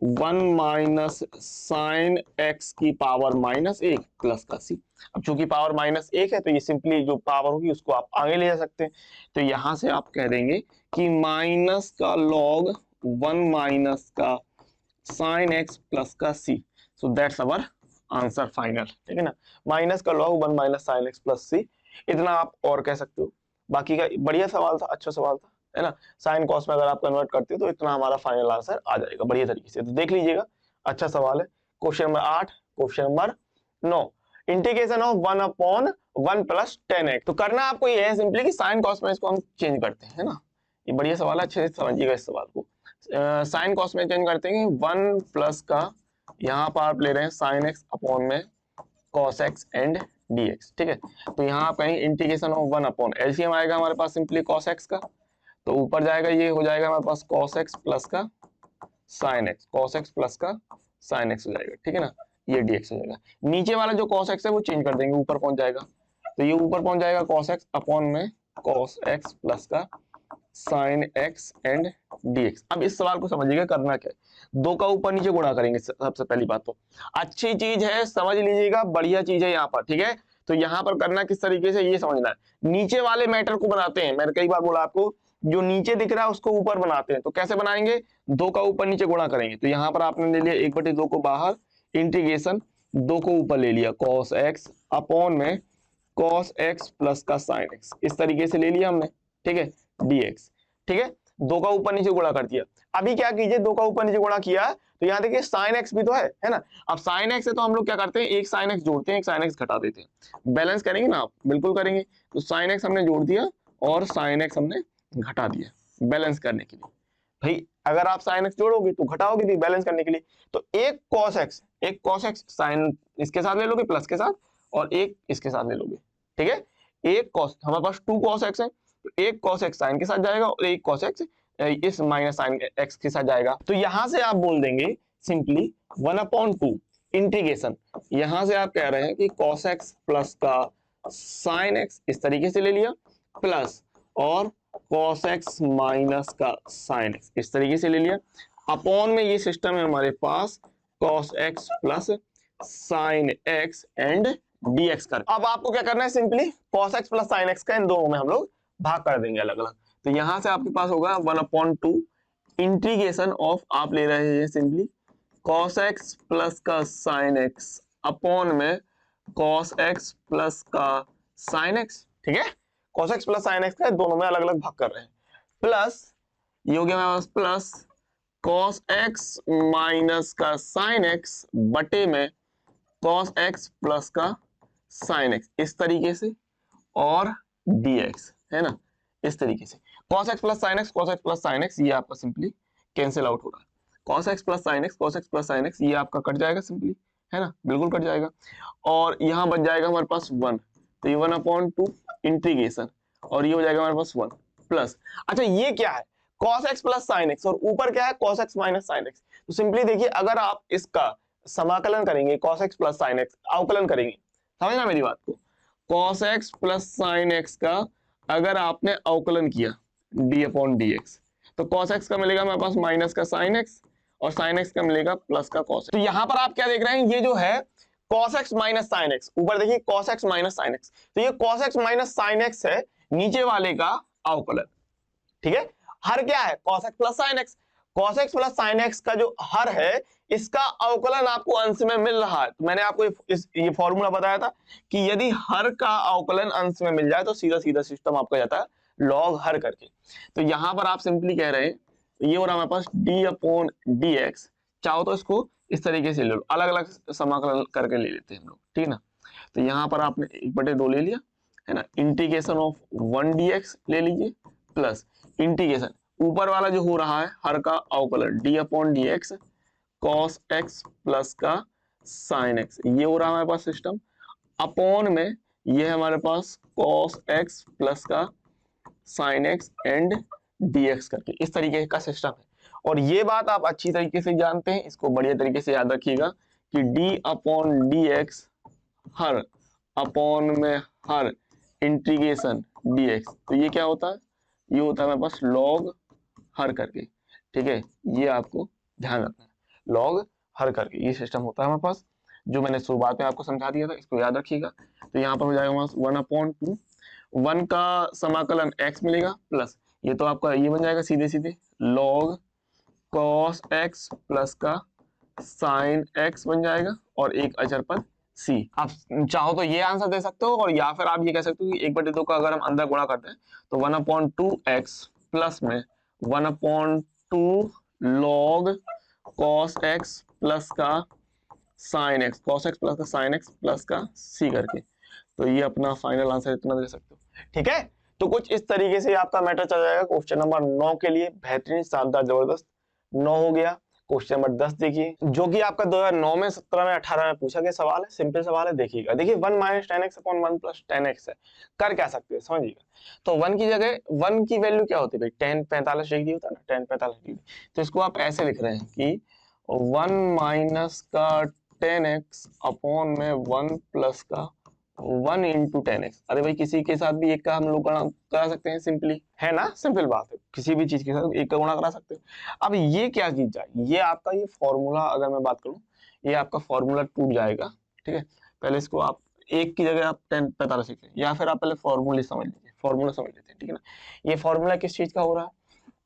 1 माइनस साइन एक्स की पावर माइनस 1 प्लस का सी। अब चूंकि पावर माइनस 1 है तो ये सिंपली जो पावर होगी उसको आप आगे ले जा सकते हैं, तो यहां से आप कह देंगे कि माइनस का लॉग 1 माइनस का साइन एक्स प्लस का C, so that's our answer final, ठीक है ना, माइनस का log 1 minus sine x plus C, इतना आप और कह सकते हो। बाकी का बढ़िया सवाल था, अच्छा सवाल था, है ना, साइन कॉस में अगर आप कन्वर्ट करते हो तो इतना हमारा फाइनल आंसर आ जाएगा बढ़िया तरीके से, तो देख लीजिएगा, अच्छा सवाल है। Question number 8, question number 9, integration of 1 upon 1 plus 10x। तो करना आपको ये है सिंपली कि साइन कॉस में इसको हम चेंज करते हैं, है ना, ये बढ़िया सवाल है, अच्छे से समझिएगा इस सवाल को। साइन कॉस में चेंज करते हैं 1 प्लस का, यहाँ पर आप ले रहे हैं साइन एक्स अपॉन में कॉस एक्स एंड dx, ठीक है। तो यहाँ आप कहेंगे इंटीग्रेशन ऑफ 1 अपॉन, एलसीएम आएगा हमारे पास सिंपली कॉस एक्स का, तो ऊपर जाएगा ये हो जाएगा हमारे पास कॉस एक्स प्लस का sine x, cos X plus का साइन एक्स हो जाएगा, ठीक है ना, ये dx हो जाएगा। नीचे वाला जो cos x है वो चेंज कर देंगे, ऊपर पहुंच जाएगा, तो ये ऊपर पहुंच जाएगा cos x अपॉन में cos x प्लस का साइन x एंड dx। अब इस सवाल को समझिएगा करना क्या है, दो का ऊपर नीचे गुणा करेंगे, सबसे पहली बात तो अच्छी चीज है, समझ लीजिएगा, बढ़िया चीज है यहाँ पर, ठीक है। तो यहाँ पर करना किस तरीके से ये समझना है, नीचे वाले मैटर को बनाते हैं, मैंने कई बार बोला आपको, जो नीचे दिख रहा है उसको ऊपर बनाते हैं, तो कैसे बनाएंगे, दो का ऊपर नीचे गुणा करेंगे, तो यहाँ पर आपने ले लिया 1/2 को बाहर, इंटीग्रेशन 2 को ऊपर ले लिया cos x अपॉन में cos x प्लस का sin x, इस तरीके से ले लिया हमने, ठीक है, dx, ठीक है, 2 का ऊपर नीचे गुणा कर दिया। अभी क्या कीजिए, 2 का ऊपर नीचे गुणा किया तो यहाँ देखिए sin x भी तो है ना, अब sin x है तो हम लोग क्या करते हैं, एक sin x जोड़ते हैं, एक sin x घटा देते हैं, बैलेंस करेंगे ना आप, बिल्कुल करेंगे, तो sin x हमने जोड़ दिया और sin x हमने घटा दिया बैलेंस करने के लिए। भाई अगर आप sin x जोड़ोगे तो घटाओगे भी बैलेंस करने के लिए, तो एक cos x साइन इसके साथ ले लोगे प्लस के साथ, और एक इसके साथ ले लोगे, ठीक है, एक cos, हमारे पास 2 cos x है, तो एक cos x साइन के साथ जाएगा और एक cos x इस माइनस साइन x के साथ जाएगा, तो यहां से आप बोल देंगे सिंपली 1/2 इंटीग्रेशन, यहां से आप कह रहे हैं कि cos x प्लस का sin x इस तरीके से ले लिया, प्लस और cos x माइनस का sin x इस तरीके से ले लिया, अपॉन में ये सिस्टम है हमारे पास cos x plus sin x and dx कर। अब आपको क्या करना है, simply cos x plus sin x का इन दोनों में हम लोग भाग कर देंगे अलग अलग। तो यहां से आपके पास होगा 1/2 इंटीग्रेशन ऑफ, आप ले रहे हैं सिंपली cos x प्लस का sin x अपॉन में cos x प्लस का sin x, ठीक है। cos x plus sin x का दोनों में अलग अलग भाग कर रहे हैं, प्लस ये हो गया हमारे पास प्लस cos x माइनस का sin x बटे में cos x प्लस का sin x, इस तरीके से, और dx है ना, इस तरीके से cos x plus sin x, cos x plus sin x ये आपका सिंपली कैंसिल आउट हो रहा है। cos x plus sin x, cos x plus sin x ये आपका कट जाएगा सिंपली, है ना, बिल्कुल कट जाएगा। और यहाँ बच जाएगा हमारे पास 1, तो ये 1/2 इंटीग्रेशन, और ये हो जाएगा हमारे पास 1 प्लस, अच्छा ये क्या है cos x plus sin x, और ऊपर क्या है cos x minus sin x। तो सिंपली देखिए, अगर आप इसका समाकलन करेंगे cos x plus sin x, अवकलन करेंगे, समझना मेरी बात को, cos x plus sin x का अगर आपने अवकलन किया d/dx, तो cos x का मिलेगा हमारे पास माइनस का sin x, और sin x का मिलेगा प्लस का cos x। तो यहां पर आप क्या देख रहे हैं, ये जो है cos x minus sin x, ऊपर देखिए cos x minus sin x, तो ये cos x minus sin x है नीचे वाले का अवकलन, ठीक है। हर क्या है cos x plus sin x, cos x plus sin x का जो हर है इसका अवकलन आपको अंश में मिल रहा है। तो मैंने आपको ये फॉर्मूला बताया था कि यदि हर का अवकलन अंश में मिल जाए तो सीधा सीधा सिस्टम आपका जाता है log हर करके। तो यहां पर आप सिंपली कह रहे हैं, ये हो रहा है हमारे पास d/dx, चाहो तो इसको इस तरीके से ले लो, अलग अलग समाकलन करके ले लेते हैं हम लोग, ठीक है ना। तो यहाँ पर आपने 1/2 ले लिया, है ना, इंटीग्रेशन ऑफ 1 dx ले लीजिए, प्लस इंटीग्रेशन ऊपर वाला जो हो रहा है हर का अवकलन d/dx cos x प्लस का sin x, ये हो रहा है हमारे पास सिस्टम, अपॉन में ये है हमारे पास cos x प्लस का sin x एंड dx करके, इस तरीके का सिस्टम है। और ये बात आप अच्छी तरीके से जानते हैं, इसको बढ़िया तरीके से याद रखिएगा कि d/dx हर अपॉन में हर इंटीग्रेशन dx, तो ये क्या होता है, ये होता है हमारे पास log हर करके, ठीक है, ये आपको ध्यान रखना है, log हर करके ये सिस्टम होता है हमारे पास, जो मैंने शुरुआत में आपको समझा दिया था, इसको याद रखिएगा। तो यहाँ पर हो जाएगा हमारे 1/2, 1 का समाकलन x मिलेगा, प्लस ये तो आपका ये बन जाएगा सीधे सीधे log cos x प्लस का sin x बन जाएगा, और एक अचर पर c। आप चाहो तो ये आंसर दे सकते हो, और या फिर आप ये कह सकते हो कि 1/2 का अगर हम अंदर गुणा करते हैं तो 1/2x प्लस में 1/2 log cos x प्लस का sin x, cos x plus का sin x प्लस का c करके, तो ये अपना फाइनल आंसर इतना दे सकते हो, ठीक है। तो कुछ इस तरीके से आपका मैटर चल जाएगा। क्वेश्चन नंबर 9 के लिए बेहतरीन, शानदार, जबरदस्त 9 हो गया। क्वेश्चन नंबर 10 देखिए, जो कि आपका 2009 में, 17 में, 18 में पूछा गया सवाल है, सिंपल सवाल है, देखिएगा। देखिए 1 minus 10x upon 1 plus 10x है, कर क्या सकते हैं समझिएगा। तो 1 की जगह 1 की वैल्यू क्या होती है भाई, 10 45 डिग्री होता है ना, 10 45 डिग्री, तो इसको आप ऐसे लिख रहे हैं कि 1 माइनस का 10x अपॉन में 1 प्लस का 1 इंटू 10x। अरे भाई किसी के साथ भी एक का हम लोग गणा करा सकते हैं सिंपली, है ना, सिंपल बात है, किसी भी चीज के साथ एक का गुणा करा सकते हैं। अब ये क्या चीज जाए, ये आपका ये फॉर्मूला, अगर मैं बात करूं, ये आपका फॉर्मूला टूट जाएगा, ठीक है। पहले इसको आप एक की जगह आप 10 45 लिख लें, या फिर आप पहले फॉर्मूले समझ लीजिए, फॉर्मूला समझ लेते हैं, ठीक है ना। ये फॉर्मूला किस चीज का हो रहा है,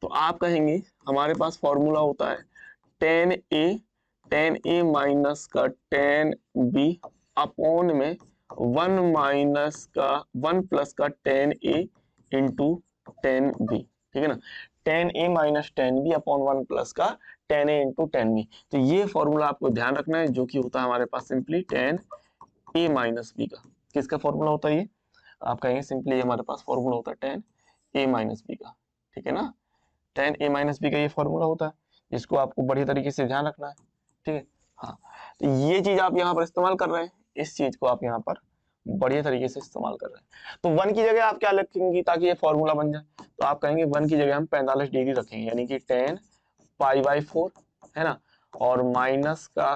तो आप कहेंगे हमारे पास फॉर्मूला होता है 10a माइनस का 10b अपॉन में 1 माइनस का 1 प्लस का 10a इंटू 10b, ठीक है ना। 10a minus 10b upon 1 plus का 10a इंटू 10b, तो ये फॉर्मूला आपको ध्यान रखना है, जो कि होता है हमारे पास सिंपली 10a माइनस b का। किसका फॉर्मूला होता है ये, आप कहेंगे सिंपली हमारे पास फॉर्मूला होता है 10a माइनस b का, ठीक है ना। 10a माइनस b का ये फॉर्मूला होता है, जिसको आपको बढ़िया तरीके से ध्यान रखना है, ठीक है। हाँ, तो ये चीज आप यहाँ पर इस्तेमाल कर रहे हैं, इस चीज को आप यहाँ पर बढ़िया तरीके से इस्तेमाल कर रहे हैं। तो 1 की जगह आप क्या लिखेंगे ताकि ये फॉर्मूला बन जाए, तो आप कहेंगे 1 की जगह हम 45 डिग्री रखेंगे, यानी कि 10 π/4 है ना, और माइनस का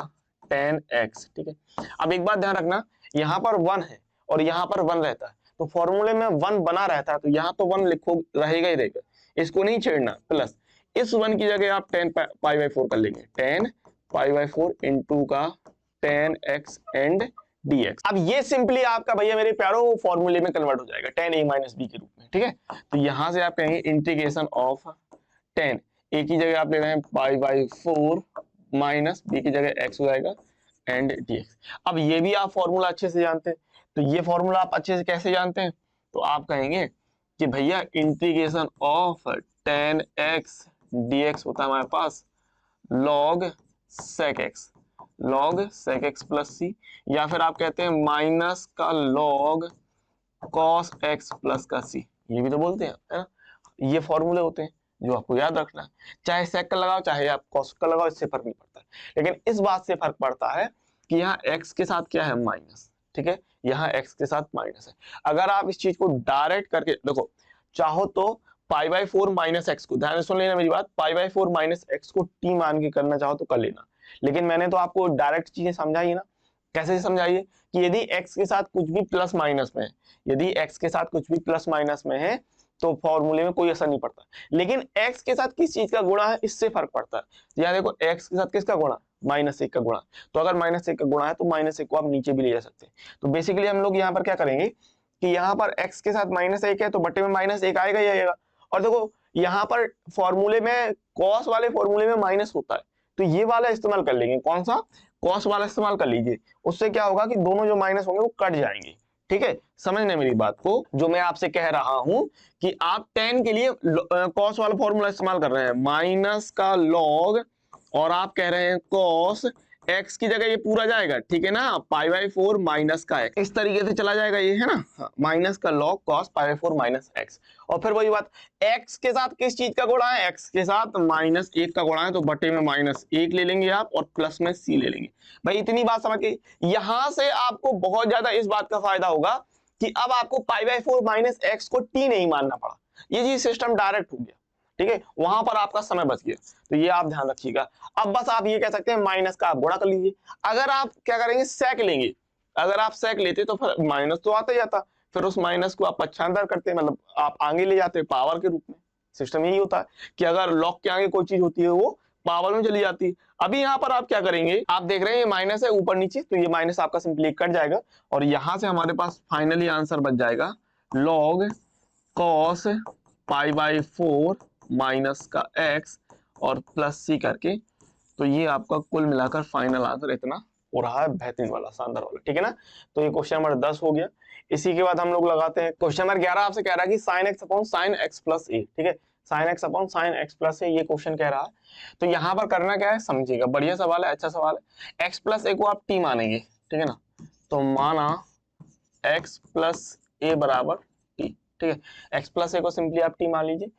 10x, ठीक है। अब एक बात ध्यान रखना, यहाँ पर 1 है और यहाँ पर 1 रहता है, तो फॉर्मूले में 1 बना रहता है, तो यहाँ तो 1 लिखो, रहेगा ही रहेगा, इसको नहीं छेड़ना, प्लस इस 1 की जगह आप 10 पाई बाई 4 कर लेंगे, 10 पाई बाई 4 इंटू का 10x एंड dx। अब ये सिंपली आपका भैया मेरे प्यारो फॉर्मूले में कन्वर्ट हो जाएगा 10a माइनस बी के रूप में, ठीक है। तो यहां से आप कहेंगे इंटीग्रेशन ऑफ 10 a की जगह आप ले रहे हैं पाई बाई 4 माइनस बी की जगह x हो जाएगा एंड dx। अब ये भी आप फॉर्मूला अच्छे से जानते हैं, तो ये फॉर्मूला आप अच्छे से कैसे जानते हैं, तो आप कहेंगे कि भैया इंटीग्रेशन ऑफ 10x dx होता है हमारे पास log sec x प्लस सी, या फिर आप कहते हैं माइनस का log cos x प्लस का सी, ये भी तो बोलते हैं, है ना। ये फॉर्मूले होते हैं जो आपको याद रखना है, चाहे sec का लगाओ चाहे आप cos का लगाओ, इससे फर्क नहीं पड़ता है। लेकिन इस बात से फर्क पड़ता है कि यहाँ x के साथ क्या है, माइनस, ठीक है, यहाँ x के साथ माइनस है। अगर आप इस चीज को डायरेक्ट करके देखो, चाहो तो पाई बाई 4 माइनस एक्स को, ध्यान से सुन लेना मेरी बात, पाई बाई 4 माइनस एक्स को t मान के करना चाहो तो कर लेना, लेकिन मैंने तो आपको डायरेक्ट चीजें समझाई ना। कैसे समझाइए कि यदि x के साथ कुछ भी प्लस माइनस में है, यदि x के साथ कुछ भी प्लस माइनस में है तो फॉर्मूले में कोई असर नहीं पड़ता, लेकिन x के साथ किस चीज का गुणा है इससे फर्क पड़ता है। यहाँ देखो x के साथ किसका गुणा, -1 का गुणा, तो अगर -1 का गुणा है तो -1 को आप नीचे भी ले जा सकते हैं। तो बेसिकली हम लोग यहाँ पर क्या करेंगे कि यहाँ पर x के साथ -1 है तो बट्टे में -1 आएगा ही आएगा। और देखो यहाँ पर फॉर्मूले में कॉस वाले फॉर्मूले में माइनस होता है, तो ये वाला इस्तेमाल कर लेंगे, कौन सा, कॉस वाला इस्तेमाल कर लीजिए। उससे क्या होगा कि दोनों जो माइनस होंगे वो कट जाएंगे, ठीक है। समझने मेरी बात को, जो मैं आपसे कह रहा हूं कि आप 10 के लिए कॉस वाला फॉर्मूला इस्तेमाल कर रहे हैं, माइनस का लॉग, और आप कह रहे हैं कॉस x की जगह ये पूरा जाएगा, ठीक है ना, पाई बाई 4 माइनस का x, इस तरीके से चला जाएगा ये, है ना, माइनस का log cos pi by 4 minus x। और फिर वही बात, x के साथ किस चीज का गुणा है, x के साथ -1 का गुणा है, तो बटे में -1 ले लेंगे आप और प्लस में c ले लेंगे। भाई इतनी बात समझ गई। यहां से आपको बहुत ज्यादा इस बात का फायदा होगा कि अब आपको पाई बाई 4 माइनस एक्स को t नहीं मानना पड़ा, ये जी सिस्टम डायरेक्ट हो गया, ठीक है, वहां पर आपका समय बच गया। तो ये आप ध्यान रखिएगा। अब बस आप ये कह सकते हैं माइनस का आप गुणा कर लीजिए। अगर आप क्या करेंगे, सेक लेंगे, अगर आप सेक लेते तो फिर माइनस तो आता ही आता, फिर उस माइनस को आप पक्षांतर करते, मतलब आप आगे ले जाते पावर के रूप में। सिस्टम यही होता है कि अगर लॉग के आगे कोई चीज होती है वो पावर में चली जाती है। अभी यहाँ पर आप क्या करेंगे, आप देख रहे हैं ये माइनस है ऊपर नीचे, तो ये माइनस आपका सिंपली कट जाएगा और यहां से हमारे पास फाइनली आंसर बच जाएगा log cos pi by 4 minus का x और प्लस सी करके। तो ये आपका कुल मिलाकर फाइनल आंसर इतना हो रहा है, बेहतरीन वाला, शानदार वाला, ठीक है ना। तो ये क्वेश्चन नंबर 10 हो गया। इसी के बाद हम लोग लगाते हैं क्वेश्चन नंबर 11। आपसे कह रहा है कि sin x upon sin x plus a, ठीक है, sin x upon sin x plus a, ये क्वेश्चन कह रहा है। तो यहाँ पर करना क्या है, समझिएगा, बढ़िया सवाल है, अच्छा सवाल है। x प्लस a को आप t मानेंगे, ठीक है ना, तो माना x प्लस a बराबर t, ठीक है, x प्लस a को सिंपली आप t मान लीजिए।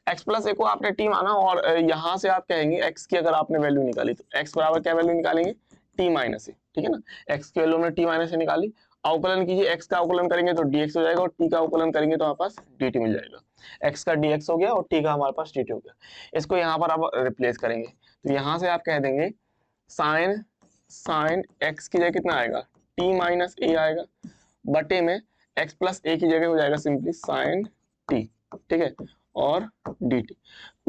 x प्लस a को आपने t माना और यहां से आप कहेंगे x की अगर आपने वैल्यू निकाली तो x बराबर क्या वैल्यू निकालेंगे, t माइनस ए, ठीक है ना, x की वैल्यू हमने t माइनस ए निकाली। अवकलन कीजिए, x का अवकलन करेंगे तो dx हो जाएगा और t का अवकलन करेंगे तो हमारे पास dt मिल जाएगा। x का dx हो गया और t का हमारे पास dt हो गया। इसको यहाँ पर आप रिप्लेस करेंगे तो यहाँ से आप कह देंगे साइन x की जगह कितना आएगा, t माइनस ए आएगा, बटे में x प्लस a की जगह हो जाएगा सिंपली साइन t, ठीक है, और dt।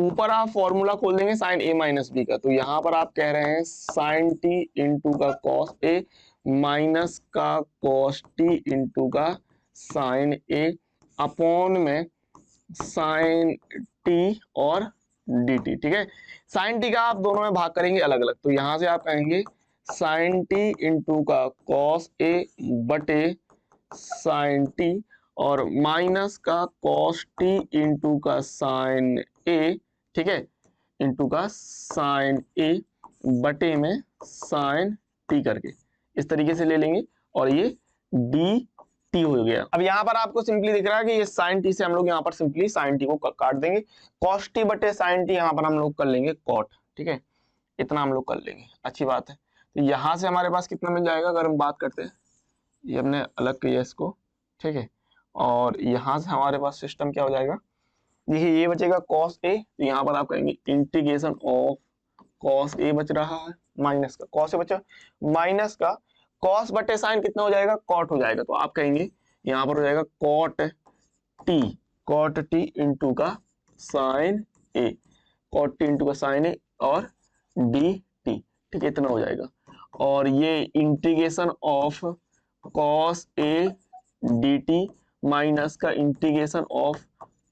ऊपर आप फॉर्मूला खोल देंगे साइन a माइनस बी का, तो यहाँ पर आप कह रहे हैं साइन t इंटू का कॉस a माइनस का कॉस t इंटू का साइन a अपॉन में साइन t और dt, ठीक है। साइन t का आप दोनों में भाग करेंगे अलग अलग, तो यहाँ से आप कहेंगे साइन t इंटू का कॉस a बटे साइन t और माइनस का कॉस t इंटू का साइन a, ठीक है, इंटू का साइन a बटे में साइन t करके इस तरीके से ले लेंगे और ये dt हो गया। अब यहाँ पर आपको सिंपली दिख रहा है कि ये साइन t से हम लोग यहाँ पर सिंपली साइन t को काट देंगे, कॉस t बटे साइन t यहाँ पर हम लोग कर लेंगे कॉट, ठीक है, इतना हम लोग कर लेंगे, अच्छी बात है। तो यहाँ से हमारे पास कितना मिल जाएगा, अगर हम बात करते हैं, ये हमने अलग किया इसको, ठीक है, और यहाँ से हमारे पास सिस्टम क्या हो जाएगा, देखिए ये बचेगा cos a, तो यहाँ पर आप कहेंगे इंटीग्रेशन ऑफ cos a बच रहा है, माइनस का cos a बचा, माइनस का cos बटे साइन कितना हो जाएगा, cot हो जाएगा, तो आप कहेंगे यहाँ पर हो जाएगा cot t इंटू का sine a, cot t into का साइन ए और डी टी, ठीक है, इतना हो जाएगा। और ये integration of cos a d t minus का integration of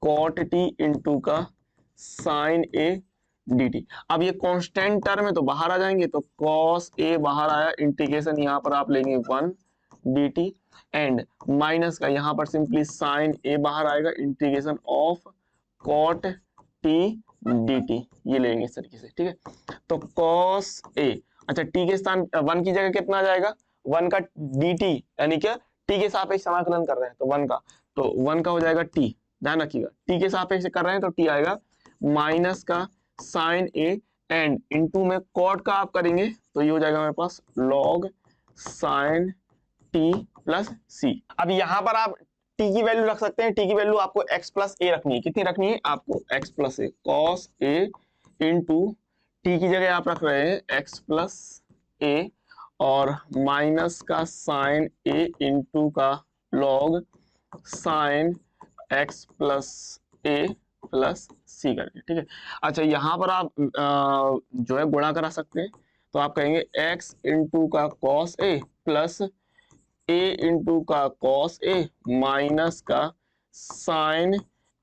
cot t into का साइन ए डी टी। अब ये कांस्टेंट टर्म है तो बाहर आ जाएंगे, तो कॉस ए बाहर आया, इंटीग्रेशन यहाँ पर आप लेंगे 1 डी टी एंड माइनस का यहाँ पर सिंपली साइन ए बाहर आएगा, integration of cot T D T, ये लेंगे इस तरीके से, ठीक है। तो कॉस ए, अच्छा टी के स्थान 1 की जगह कितना आ जाएगा, 1 का डी टी, यानी क्या टी के सापेक्ष समाकलन कर रहे हैं तो 1 का, तो 1 का हो जाएगा टी, ध्यान रखिएगा टी के सापेक्ष कर रहे हैं तो टी आएगा, माइनस का साइन ए एंड इनटू में कॉट का आप करेंगे तो ये हो जाएगा हमारे पास लॉग साइन टी प्लस सी। अब यहां पर आप टी की वैल्यू रख सकते हैं, टी की वैल्यू आपको x प्लस ए रखनी है, कितनी रखनी है आपको x plus A, cos A into T की जगह आप रख रहे हैं x प्लस ए और माइनस का साइन ए इंटू का लॉग साइन x प्लस ए प्लस सी करके, ठीक है। अच्छा यहाँ पर आप जो है गुणा करा सकते हैं, तो आप कहेंगे x इंटू का cos A plus A into का कॉस ए माइनस का साइन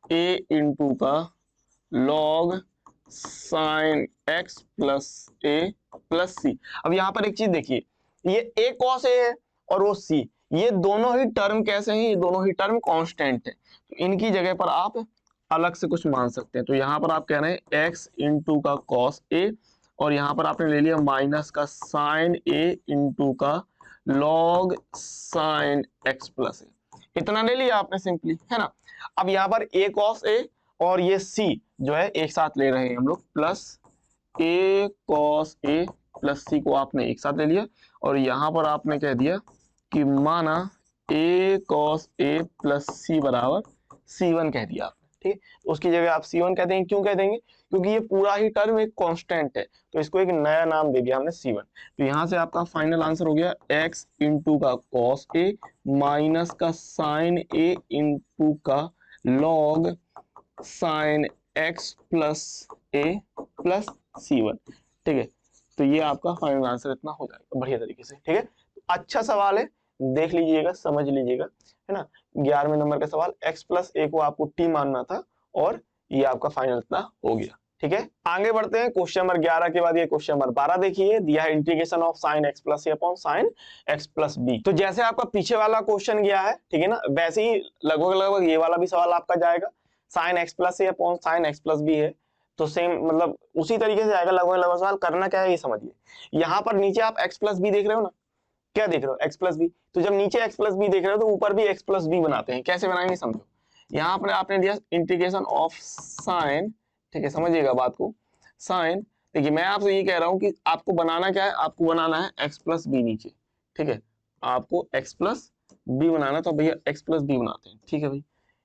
ए इंटू का लॉग साइन एक्स प्लस ए प्लस सी। अब यहाँ पर एक चीज देखिए, ये ए कॉस ए है और वो सी, ये दोनों ही टर्म कैसे हैं, ये दोनों ही टर्म कांस्टेंट है, तो इनकी जगह पर आप अलग से कुछ मान सकते हैं। तो यहाँ पर आप कह रहे हैं एक्स इंटू का कॉस ए और यहाँ पर आपने ले लिया माइनस का साइन ए इंटू का लॉग साइन एक्स प्लस ए, इतना ले लिया आपने सिंपली, है ना। अब यहाँ पर ए कॉस ए और ये सी जो है एक साथ ले रहे हैं हम लोग, plus A cos A plus सी को आपने एक साथ ले लिया और यहाँ पर आपने कह दिया कि माना ए कॉस ए प्लस सी बराबर C1 कह दिया आपने, ठीक है। उसकी जगह आप C1 कह देंगे, क्यों कह देंगे, क्योंकि ये पूरा ही टर्म एक कांस्टेंट है, तो इसको एक नया नाम दे दिया हमने C1। तो यहाँ से आपका फाइनल आंसर हो गया x इंटू का कॉस ए माइनस का साइन ए इंटू का लॉग साइन x प्लस ए प्लस C1, ठीक है। तो ये आपका फाइनल आंसर इतना हो जाएगा बढ़िया तरीके से, ठीक है। अच्छा सवाल है, देख लीजिएगा, समझ लीजिएगा, है ना। 11वें नंबर का सवाल, x प्लस ए को आपको t मानना था और ये आपका फाइनल इतना हो गया, ठीक है। आगे बढ़ते हैं, क्वेश्चन नंबर 11 के बाद ये क्वेश्चन नंबर 12 देखिए, दिया है integration of sine x plus A upon sine x plus B. तो जैसे आपका पीछे वाला क्वेश्चन गया है, ठीक है ना, वैसे ही लगभग ये वाला भी सवाल आपका जाएगा। साइन एक्स प्लस ए upon sine x plus b है, तो सेम मतलब उसी तरीके से आएगा लगभग सवाल। करना क्या है ये समझिए, यहाँ पर नीचे आप एक्स प्लस बी देख रहे हो ना, क्या देख रहे हो, एक्स प्लस बी, तो जब नीचे एक्स प्लस बी देख रहे हो तो ऊपर भी एक्स प्लस बी बनाते हैं। कैसे बनाएंगे समझो, यहाँ पर आपने दिया इंटीग्रेशन ऑफ साइन, ठीक है, समझिएगा बात को, साइन, देखिए मैं आपसे ये कह रहा हूँ कि आपको बनाना क्या है, आपको बनाना है एक्स प्लस बी नीचे, ठीक है, आपको एक्स प्लस बी बनाना, तो भैया एक्स प्लस बी बनाते हैं, ठीक है भाई।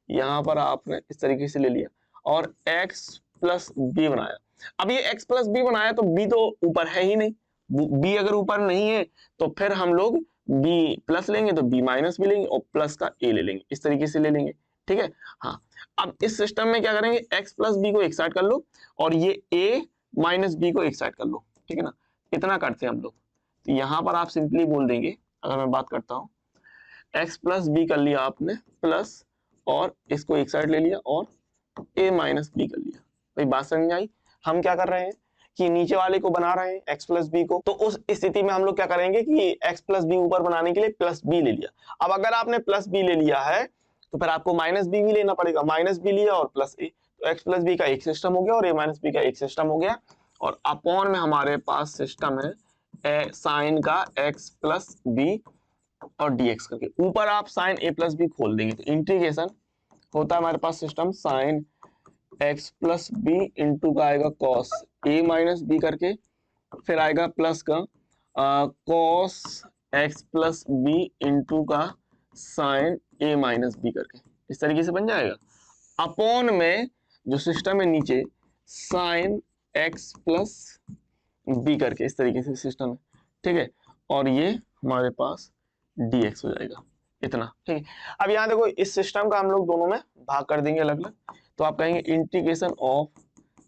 यहाँ पर आपने इस तरीके से ले लिया और एक्स प्लस बी बनाया। अब ये एक्स प्लस बी बनाया तो बी तो ऊपर है ही नहीं, बी अगर ऊपर नहीं है तो फिर हम लोग बी प्लस लेंगे तो बी माइनस भी लेंगे और प्लस का ए ले लेंगे, इस तरीके से ले लेंगे, ठीक है। हाँ, अब इस सिस्टम में क्या करेंगे, एक्स प्लस बी को एक साइड कर लो और ये ए माइनस बी को एक साइड कर लो, ठीक है ना, इतना करते हैं हम लोग। तो यहाँ पर आप सिंपली बोल देंगे, अगर मैं बात करता हूँ, एक्स प्लस बी कर लिया आपने प्लस और इसको एक साइड ले लिया और ए माइनस बी कर लिया। भाई बात समझ आई, हम क्या कर रहे हैं कि नीचे वाले को बना रहे हैं एक्स प्लस बी को, तो उस स्थिति में हम लोग क्या करेंगे कि एक्स प्लस बी ऊपर बनाने के लिए प्लस बी ले लिया। अब अगर आपने प्लस बी ले लिया है तो फिर आपको माइनस बी भी लेना पड़ेगा, माइनस बी लिया और प्लस ए, तो एक्स प्लस बी का एक सिस्टम हो गया और ए माइनस बी का एक सिस्टम हो गया और अपॉन में हमारे पास सिस्टम है साइन का एक्स प्लस बी और dx करके, ऊपर आप साइन ए प्लस बी खोल देंगे, तो इंटीग्रेशन होता है हमारे पास system sine x plus B into का आएगा कॉस ए माइनस बी करके, फिर आएगा प्लस का cos X plus B into का साइन ए माइनस बी करके, इस तरीके से बन जाएगा। अपॉन में जो सिस्टम है नीचे साइन एक्स प्लस बी करके, इस तरीके से सिस्टम है, ठीक है, और ये हमारे पास dx हो जाएगा इतना, ठीक है। अब यहाँ देखो इस सिस्टम का हम लोग दोनों में भाग कर देंगे अलग अलग, तो आप कहेंगे integration of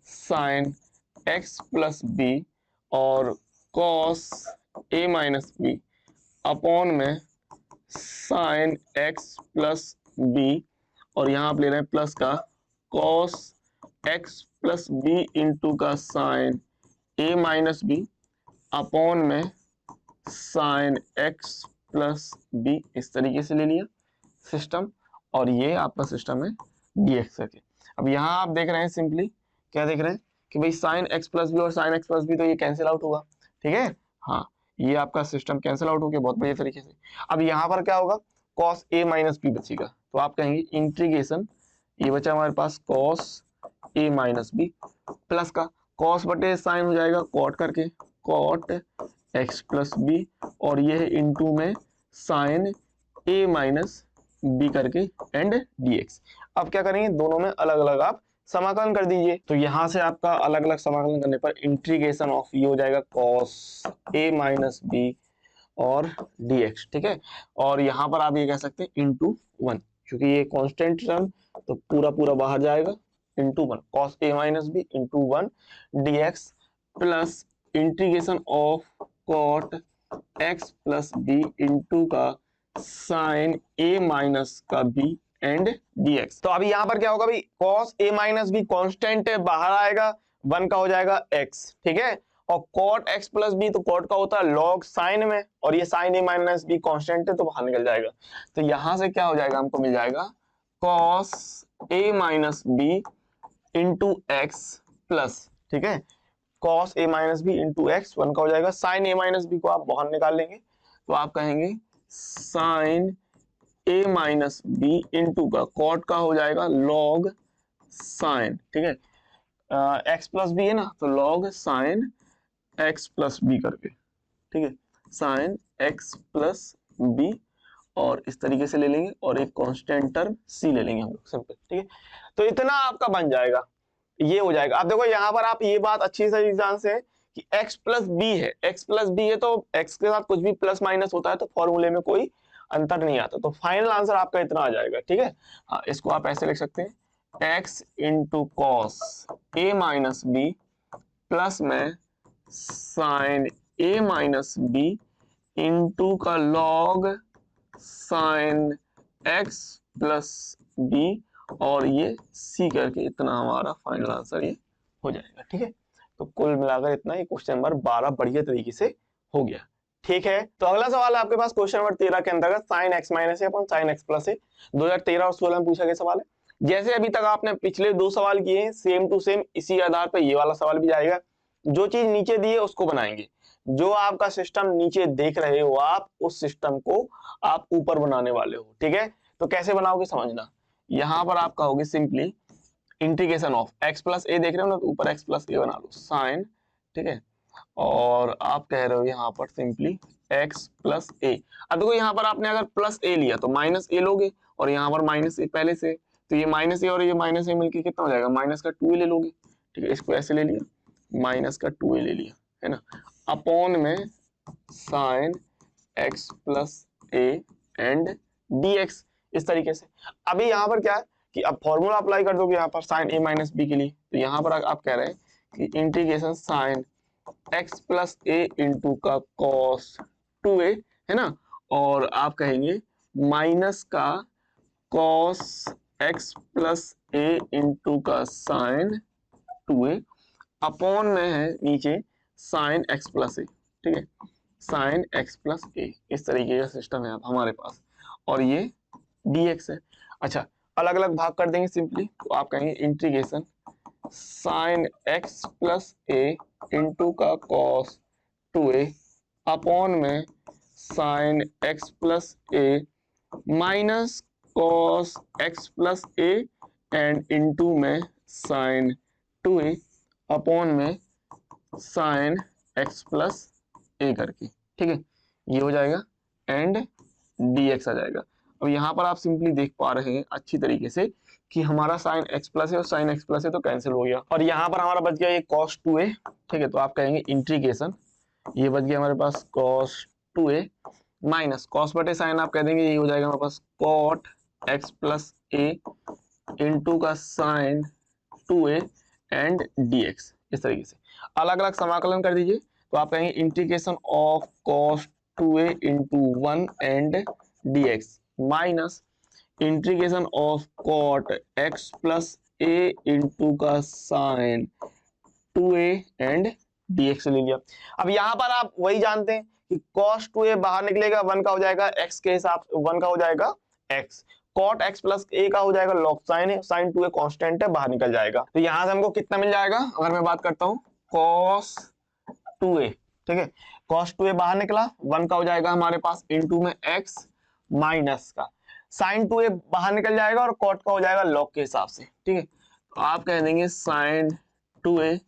sine x plus B और कॉस ए माइनस बी अपॉन में साइन एक्स प्लस बी, और यहाँ आप ले रहे हैं प्लस का cos X plus B into का साइन ए माइनस बी अपॉन में साइन एक्स प्लस बी। इस तरीके से ले लिया सिस्टम, और ये आपका सिस्टम है dx करके। अब यहाँ आप देख रहे हैं सिंपली क्या देख रहे हैं कि भाई साइन एक्स प्लस बी और साइन एक्स प्लस बी तो ये कैंसिल आउट होगा, ठीक है। हाँ, ये आपका सिस्टम कैंसिल आउट हो गया बहुत बढ़िया तरीके से। अब यहाँ पर क्या होगा, कॉस ए माइनस बी बचेगा, तो आप कहेंगे इंटीग्रेशन, ये बचा हमारे पास cos A minus b plus का कॉस बटे साइन हो जाएगा कॉट करके, कॉट एक्स प्लस बी, और ये है इंटू में साइन ए माइनस बी करके एंड dx। अब क्या करेंगे, दोनों में अलग अलग आप समाकलन कर दीजिए। तो यहां से आपका अलग अलग समाकलन करने पर इंटीग्रेशन ऑफ ये हो जाएगा cos a माइनस बी और dx, ठीक है। और यहाँ पर आप ये कह सकते हैं इंटू 1, क्योंकि ये कांस्टेंट टर्म तो पूरा पूरा बाहर जाएगा, into 1 cos a minus b into 1 dx plus integration of cot x plus B into का साइन ए माइनस का बी एंड dx। तो अभी यहाँ पर क्या होगा भाई, cos a minus b constant बाहर आएगा, 1 का हो जाएगा x, ठीक है। और cot x प्लस बी तो cot का होता है log साइन में, और ये sine a minus b constant है तो बाहर निकल जाएगा। तो यहां से क्या हो जाएगा, हमको मिल जाएगा cos a minus b into x plus, ठीक है, cos a minus b into x, 1 का हो जाएगा, साइन a माइनस बी को आप बाहर निकाल लेंगे तो आप कहेंगे साइन ए माइनस बी इंटू का कॉट का हो जाएगा लॉग साइन, ठीक है, एक्स प्लस बी है ना, तो log sine x plus b करके, ठीक है, साइन एक्स प्लस बी, और इस तरीके से ले लेंगे, और एक कांस्टेंट टर्म सी ले लेंगे हम लोग, सिंपल, ठीक है। तो इतना आपका बन जाएगा, ये हो जाएगा। अब देखो यहाँ पर आप ये बात अच्छी से जान से कि x प्लस बी है, x प्लस बी है तो x के साथ कुछ भी प्लस माइनस होता है तो फॉर्मूले में कोई अंतर नहीं आता, तो फाइनल आंसर आपका इतना आ जाएगा, ठीक है। हाँ, इसको आप ऐसे लिख सकते हैं x इंटू कॉस ए माइनस बी प्लस में साइन ए माइनस बी इंटू का log sine x plus B, और ये सी करके इतना हमारा फाइनल आंसर ये हो जाएगा, ठीक है। तो कुल मिलाकर इतना ही क्वेश्चन नंबर 12 बढ़िया तरीके से हो गया, ठीक है। तो अगला सवाल है आपके पास क्वेश्चन नंबर 13 के अंतर्गत साइन एक्स माइनस ए अपॉन साइन एक्स प्लस ए 2013 और 16 में पूछा गया सवाल है। जैसे अभी तक आपने पिछले 2 सवाल किए हैं सेम टू सेम, इसी आधार पर ये वाला सवाल भी जाएगा। जो चीज नीचे दी है उसको बनाएंगे, जो आपका सिस्टम नीचे देख रहे हो आप उस सिस्टम को आप ऊपर बनाने वाले हो, ठीक है। तो कैसे बनाओगे समझना, यहाँ पर आप कहोगे simply integration of x plus a, देख रहे हो ना, तो ऊपर x प्लस ए बना लो साइन, ठीक है, और आप कह रहे हो यहाँ पर सिंपली x प्लस ए। अब देखो यहाँ पर आपने अगर प्लस ए लिया तो माइनस ए लोगे, और यहाँ पर माइनस ए पहले से, तो ये माइनस ए और ये माइनस ए मिलके कितना हो जाएगा, माइनस का 2a ले लोगे, ठीक है, इसको ऐसे ले लिया, माइनस का 2a ले लिया, है ना, अपॉन में sine x plus a and dx, इस तरीके से। अभी यहाँ पर क्या है कि अब फॉर्मूला अप्लाई कर दोगे यहाँ पर साइन ए माइनस बी के लिए, तो यहाँ पर आप कह रहे हैं कि इंटीग्रेशन साइन एक्स प्लस ए इंटू का कॉस 2a, है ना, और आप कहेंगे माइनस का कॉस एक्स प्लस ए इंटू का साइन 2a अपॉन में है नीचे साइन एक्स प्लस ए, ठीक है, साइन एक्स प्लस ए, इस तरीके का सिस्टम है हमारे पास, और ये dx है। अच्छा, अलग अलग भाग कर देंगे सिंपली, तो आप कहेंगे इंटीग्रेशन साइन एक्स प्लस ए इंटू का कॉस 2a अपॉन में sine x plus A minus cos X plus a and into में साइन 2a अपॉन में साइन एक्स प्लस ए करके, ठीक है, ये हो जाएगा एंड dx आ जाएगा। अब यहाँ पर आप सिंपली देख पा रहे हैं अच्छी तरीके से कि हमारा साइन एक्स प्लस है और साइन एक्स प्लस है तो कैंसिल हो गया, और यहाँ पर हमारा बच गया ये cos 2a, ठीक है, तो आप कहेंगे इंटीग्रेशन, ये बच गया हमारे पास cos 2a माइनस कॉस बटे साइन, आप कह देंगे ये हो जाएगा हमारे पास cot x प्लस ए इंटू का साइन 2a एंड dx। इस तरीके से अलग अलग समाकलन कर दीजिए, तो आप कहेंगे integration of cos 2a into 1 and dx minus integration of cot x plus a into का sin 2a एंड dx ले लिया। अब यहाँ पर आप वही जानते हैं कि cos 2a बाहर निकलेगा, 1 का हो जाएगा x के हिसाब से, 1 का हो जाएगा x, cot x plus a का हो जाएगा log sin है, sin 2a कांस्टेंट है, बाहर निकल जाएगा। तो यहाँ से हमको कितना मिल जाएगा, अगर मैं बात करता हूँ cos 2a, ठीक है, cos 2a बाहर निकला, 1 का हो जाएगा हमारे पास इनटू में x माइनस का sin 2a बाहर निकल जाएगा और cot का हो जाएगा log के हिसाब से, ठीक है। तो आप कह देंगे sin 2a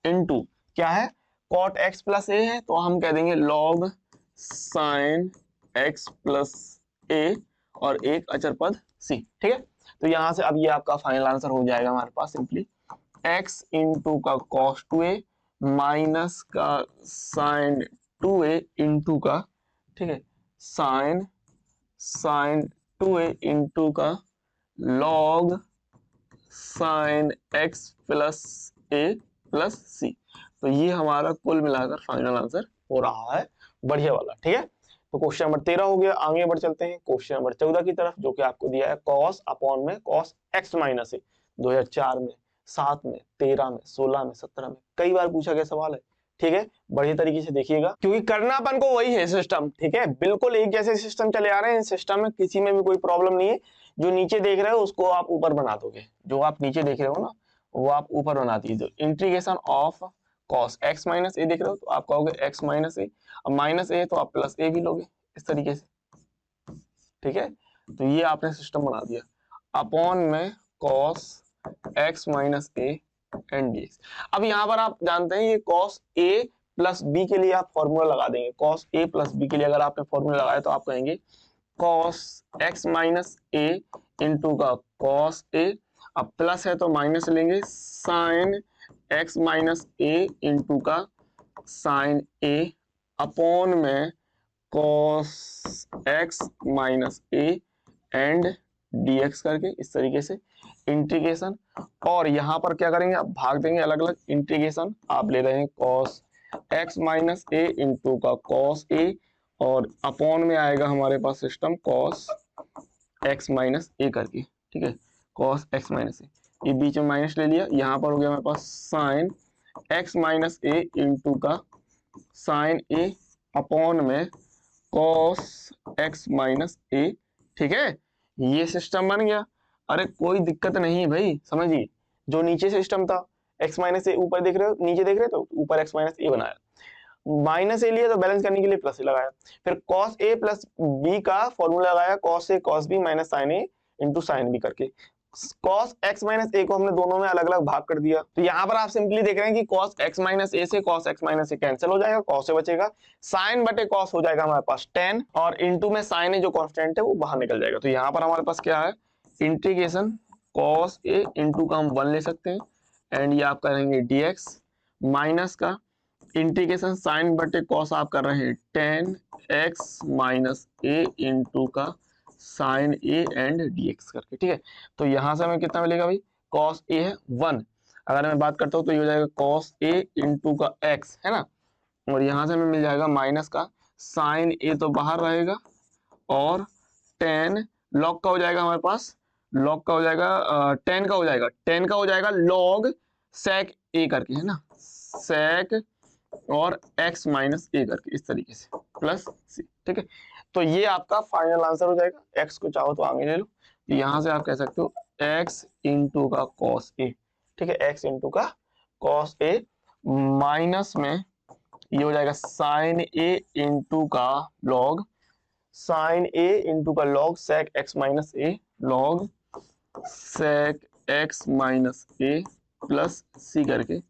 इनटू क्या है, cot x प्लस a है, तो हम कह देंगे log sin x plus a और एक अचर पद c, ठीक है। तो यहां से अब ये आपका फाइनल आंसर हो जाएगा हमारे पास सिंपली x इंटू का cos 2a माइनस का sin 2a इंटू का, ठीक है, sin 2a इंटू का log sin x plus a plus c। तो ये हमारा कुल मिलाकर फाइनल आंसर हो रहा है, बढ़िया वाला, ठीक है। तो क्वेश्चन नंबर 13 हो गया। आगे बढ़ चलते हैं क्वेश्चन नंबर 14 की तरफ, जो कि आपको दिया है cos अपॉन में cos x माइनस ए। 2004 में, 7 में, 13 में, 16 में, 17 में कई बार पूछा गया सवाल है, ठीक है। बढ़िया तरीके से देखिएगा, क्योंकि करना अपन को वही है सिस्टम, ठीक है, बिल्कुल एक जैसे सिस्टम चले आ रहे हैं। सिस्टम में किसी में भी कोई प्रॉब्लम नहीं है। जो नीचे देख रहे हो उसको आप ऊपर बना दोगे, जो आप नीचे देख रहे हो ना वो आप ऊपर बना दीजिए। Integration of cos x minus a देख रहे हो, तो आप कहोगे x माइनस ए, अब माइनस ए तो आप प्लस ए भी लोगे, इस तरीके से, ठीक है। तो ये आपने सिस्टम बना दिया अपॉन में cos x minus A and dx। अब यहाँ पर आप जानते हैं ये cos a प्लस बी के लिए आप फॉर्मूला लगा देंगे। cos a प्लस बी के लिए अगर आपने फॉर्मूला लगाया तो आप कहेंगे cos x माइनस ए इंटू का cos a, अब प्लस है तो माइनस लेंगे sin x माइनस ए इंटू का sin a अपॉन में cos x minus A and dx करके, इस तरीके से इंटीग्रेशन। और यहाँ पर क्या करेंगे, आप भाग देंगे अलग अलग। इंटीग्रेशन आप ले रहे हैं cos x माइनस ए इंटू का cos a और अपॉन में आएगा हमारे पास सिस्टम cos x माइनस ए करके, ठीक है, cos x माइनस ए, ये बीच में माइनस ले लिया। यहाँ पर हो गया हमारे पास sin x माइनस ए इंटू का sin a अपॉन में cos x माइनस ए, ठीक है। ये सिस्टम बन गया। अरे कोई दिक्कत नहीं है भाई, समझिए। जो नीचे सिस्टम था x माइनस ए, ऊपर देख रहे हो, नीचे देख रहे हो तो ऊपर x माइनस ए बनाया, माइनस ए लिया तो बैलेंस करने के लिए प्लस ए लगाया, फिर cos a प्लस b का फॉर्मूला लगाया, cos a cos b minus sin a into sin b करके। cos x माइनस a को हमने दोनों में अलग अलग भाग कर दिया। तो यहाँ पर आप सिंपली देख रहे हैं कि cos x माइनस a से cos x minus a cancel हो जाएगा, cos से बचेगा, sin बटे cos हो जाएगा हमारे पास tan, और इंटू में sin a जो कांस्टेंट है वो बाहर निकल जाएगा। तो यहाँ पर हमारे पास क्या है, इंटीग्रेशन cos a इंटू का हम 1 ले सकते हैं एंड ये आप करेंगे dx माइनस का इंटीग्रेशन sin बटे cos आप कर रहे हैं tan x minus a into का sin a एंड dx करके, ठीक है। तो यहाँ से हमें कितना मिलेगा भाई, cos a है 1, अगर मैं बात करता हूँ तो ये हो जाएगा cos a इंटू का x, है ना, और यहाँ से हमें मिल जाएगा माइनस का sin a तो बाहर रहेगा और tan log का हो जाएगा हमारे पास, log का हो जाएगा tan का हो जाएगा, tan का हो जाएगा log sec a करके, है ना, sec और x माइनस a करके, इस तरीके से प्लस c, ठीक है। तो ये आपका फाइनल आंसर हो जाएगा। x को चाहो तो आगे ले लो, यहाँ से आप कह सकते हो x इंटू का cos a, ठीक है, x इंटू का cos a माइनस में ये हो जाएगा sin a इंटू का log sin a इंटू का log sec x minus a log sec x minus a plus c करके,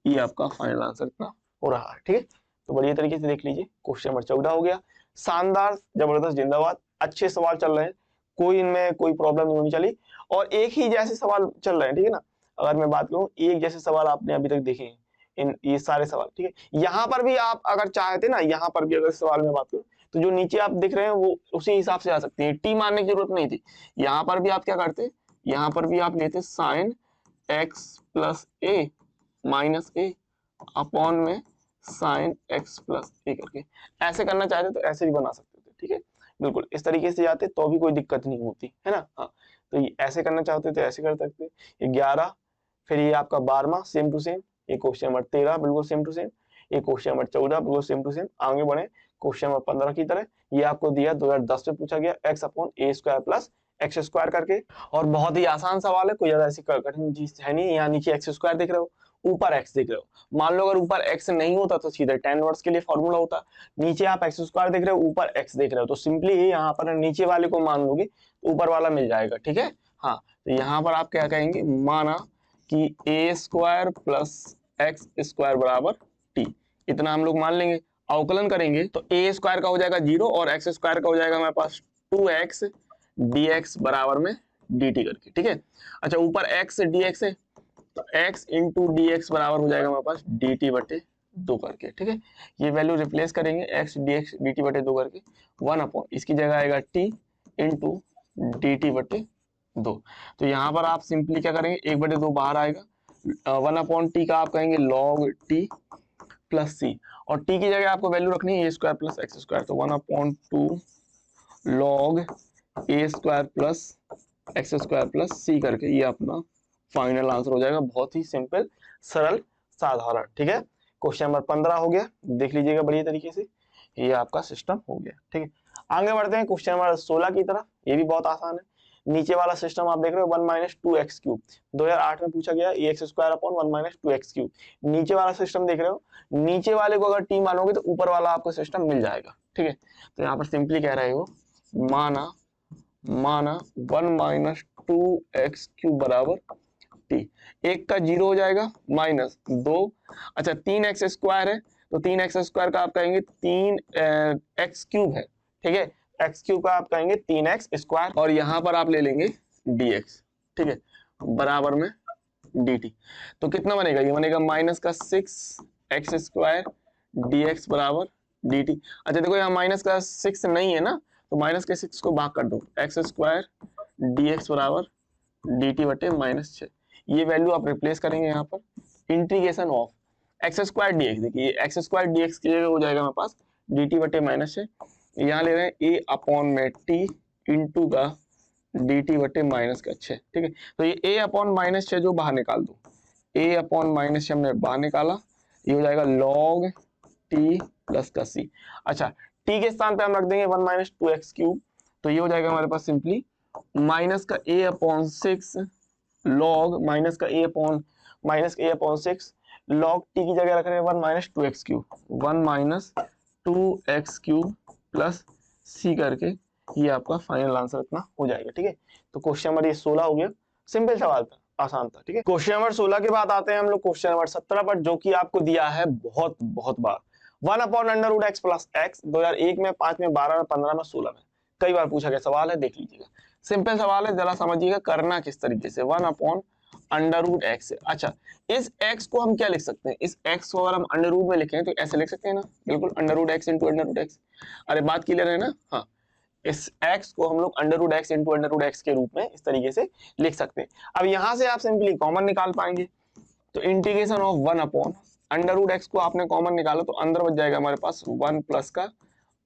ये आपका फाइनल आंसर इतना हो रहा है, ठीक है। तो बढ़िया तरीके से देख लीजिए, क्वेश्चन नंबर 14 हो गया। शानदार, जबरदस्त, जिंदाबाद, अच्छे सवाल चल रहे हैं, कोई इनमें कोई प्रॉब्लम नहीं होनी चाहिए, और एक ही जैसे सवाल चल रहे हैं, ठीक है ना। अगर मैं बात करूं, एक जैसे सवाल आपने अभी तक देखे हैं, इन ये सारे सवाल, ठीक है। यहाँ पर भी आप अगर चाहते ना, यहाँ पर भी अगर सवाल में बात करूं तो जो नीचे आप दिख रहे हैं वो उसी हिसाब से आ सकते हैं, टी मारने की जरूरत नहीं थी। यहाँ पर भी आप क्या करते, यहाँ पर भी आप लेते साइन एक्स प्लस ए माइनस ए अपॉन में साइन एक्स प्लस ए करके ऐसे करना चाहते तो ऐसे भी बना सकते थे, ठीक है, बिल्कुल इस तरीके से जाते तो भी कोई दिक्कत नहीं होती है ना। हाँ, तो ये ऐसे करना चाहते तो ऐसे कर सकते। ये 11, फिर ये आपका 12वां सेम टू सेम, ये क्वेश्चन नंबर 13 बिल्कुल सेम टू सेम, ये क्वेश्चन नंबर 14 बिल्कुल सेम टू सेम। आगे बढ़े क्वेश्चन नंबर 15 की तरह, ये आपको दिया 2010 में पूछा गया एक्स अपॉन ए स्क्वायर प्लस एक्स स्क्वायर करके, और बहुत ही आसान सवाल है, कोई ज्यादा ऐसी कठिन चीज है नहीं। यहाँ नीचे एक्स स्क्वायर दिख रहे हो, ऊपर एक्स दिख रहे हो। मान लो अगर ऊपर एक्स नहीं होता तो सीधे tan इनवर्स के लिए फॉर्मूला होता, नीचे आप एक्स स्क्वायर देख रहे हो, ऊपर एक्स देख रहे हो, तो सिंपली यहाँ पर नीचे वाले को मान लोगे तो ऊपर वाला मिल जाएगा, ठीक है। हाँ, तो यहाँ पर आप क्या कहेंगे, माना कि ए स्क्वायर प्लस एक्स स्क्वायर बराबर टी, इतना हम लोग मान लेंगे। अवकलन करेंगे तो ए स्क्वायर का हो जाएगा 0 और एक्स स्क्वायर का हो जाएगा हमारे पास 2x dx बराबर में dt करके, ठीक है। अच्छा, ऊपर x dx है तो x इंटू डी एक्स बराबर हो जाएगा हमारे पास dt बटे 2 करके, ठीक है। ये वैल्यू रिप्लेस करेंगे x dx dt बटे 2 करके, 1 अपॉन इसकी जगह आएगा t इंटू dt बटे 2। तो यहाँ पर आप सिंपली क्या करेंगे, 1 बटे 2 बाहर आएगा, 1 अपॉन टी का आप कहेंगे लॉग टी प्लस सी, और टी की जगह आपको वैल्यू रखनी है a square plus x square, तो 1 upon 2 log a square plus x square plus C करके ये अपना फाइनल आंसर हो जाएगा। बहुत ही सिंपल, सरल, साधारण, ठीक है। क्वेश्चन नंबर 15 हो गया, देख लीजिएगा बढ़िया तरीके से, ये आपका सिस्टम हो गया, ठीक है। आगे बढ़ते हैं क्वेश्चन नंबर 16 की तरफ, ये भी बहुत आसान है। नीचे वाला सिस्टम आप देख रहे हो 1 माइनस 2x क्यूब, 2008 में पूछा गया x square upon 1 minus 2x cube. नीचे वाला सिस्टम देख रहे हो, नीचे वाले को अगर टी मानोगे तो ऊपर वाला आपको सिस्टम मिल जाएगा, ठीक है। तो यहाँ पर सिंपली कह रहे हो माना 1 माइनस 2x क्यूब बराबर टी, एक का 0 हो जाएगा माइनस 2, अच्छा 3x स्क्वायर है तो 3x स्क्वायर का आप कहेंगे 3x क्यूब है, ठीक है, x क्यूब का आप कहेंगे 3x स्क्वायर, और यहाँ पर आप ले लेंगे dx, ठीक है, बराबर में dt। तो कितना बनेगा, ये बनेगा माइनस का 6x स्क्वायर dx बराबर dt। अच्छा देखो यहाँ माइनस का 6 नहीं है ना, तो माइनस के 6 को भाग कर दो, x स्क्वायर dx बराबर dt बटे माइनस 6। ये वैल्यू आप रिप्लेस करेंगे यहाँ पर integration of x square D x, देखिए एक्स स्क्वायर डी एक्स की जगह हो जाएगा हमारे पास dt बटे माइनस 6, यहाँ ले रहे हैं a अपॉन में t इंटू का dt बटे माइनस का 6, ठीक है। तो ये a अपॉन माइनस 6 जो बाहर निकाल दो, a अपॉन माइनस 6 हमने बाहर निकाला, ये हो जाएगा log t प्लस का c। अच्छा, t के स्थान पे हम रख देंगे 1 माइनस 2x क्यूब, तो ये हो जाएगा हमारे पास सिंपली माइनस का a अपॉन 6 लॉग माइनस का a अपॉन 6 लॉग t की जगह रख रहे हैं 1 minus 2x cube, 1 minus 2x cube plus c करके ये आपका फाइनल आंसर इतना हो जाएगा, ठीक है। तो क्वेश्चन नंबर ये 16 हो गया, सिंपल सवाल था, आसान था, ठीक है। क्वेश्चन नंबर 16 के बाद आते हैं हम लोग क्वेश्चन नंबर 17 पर, जो कि आपको दिया है बहुत बार, 1 upon under root x plus x, 2001 में, 5 में, 12 में, 15 में, 16 में कई बार पूछा गया सवाल है, देख लीजिएगा। सिंपल सवाल है, जरा समझिएगा करना किस तरीके से। 1 अपॉन अंडर रूट एक्स है। अच्छा, इस x को हम क्या लिख सकते हैं, इस x को अगर हम अंडर रूट में लिखें तो ऐसे लिख सकते हैं ना, बिल्कुल under root x into under root x. अरे बात क्लियर है ना। हाँ, इस x को हम लोग under root x into under root x के रूप में इस तरीके से लिख सकते हैं। अब यहाँ से आप सिंपली कॉमन निकाल पाएंगे, तो integration of 1 upon under root x को आपने कॉमन निकाला तो अंदर बच जाएगा हमारे पास 1 प्लस का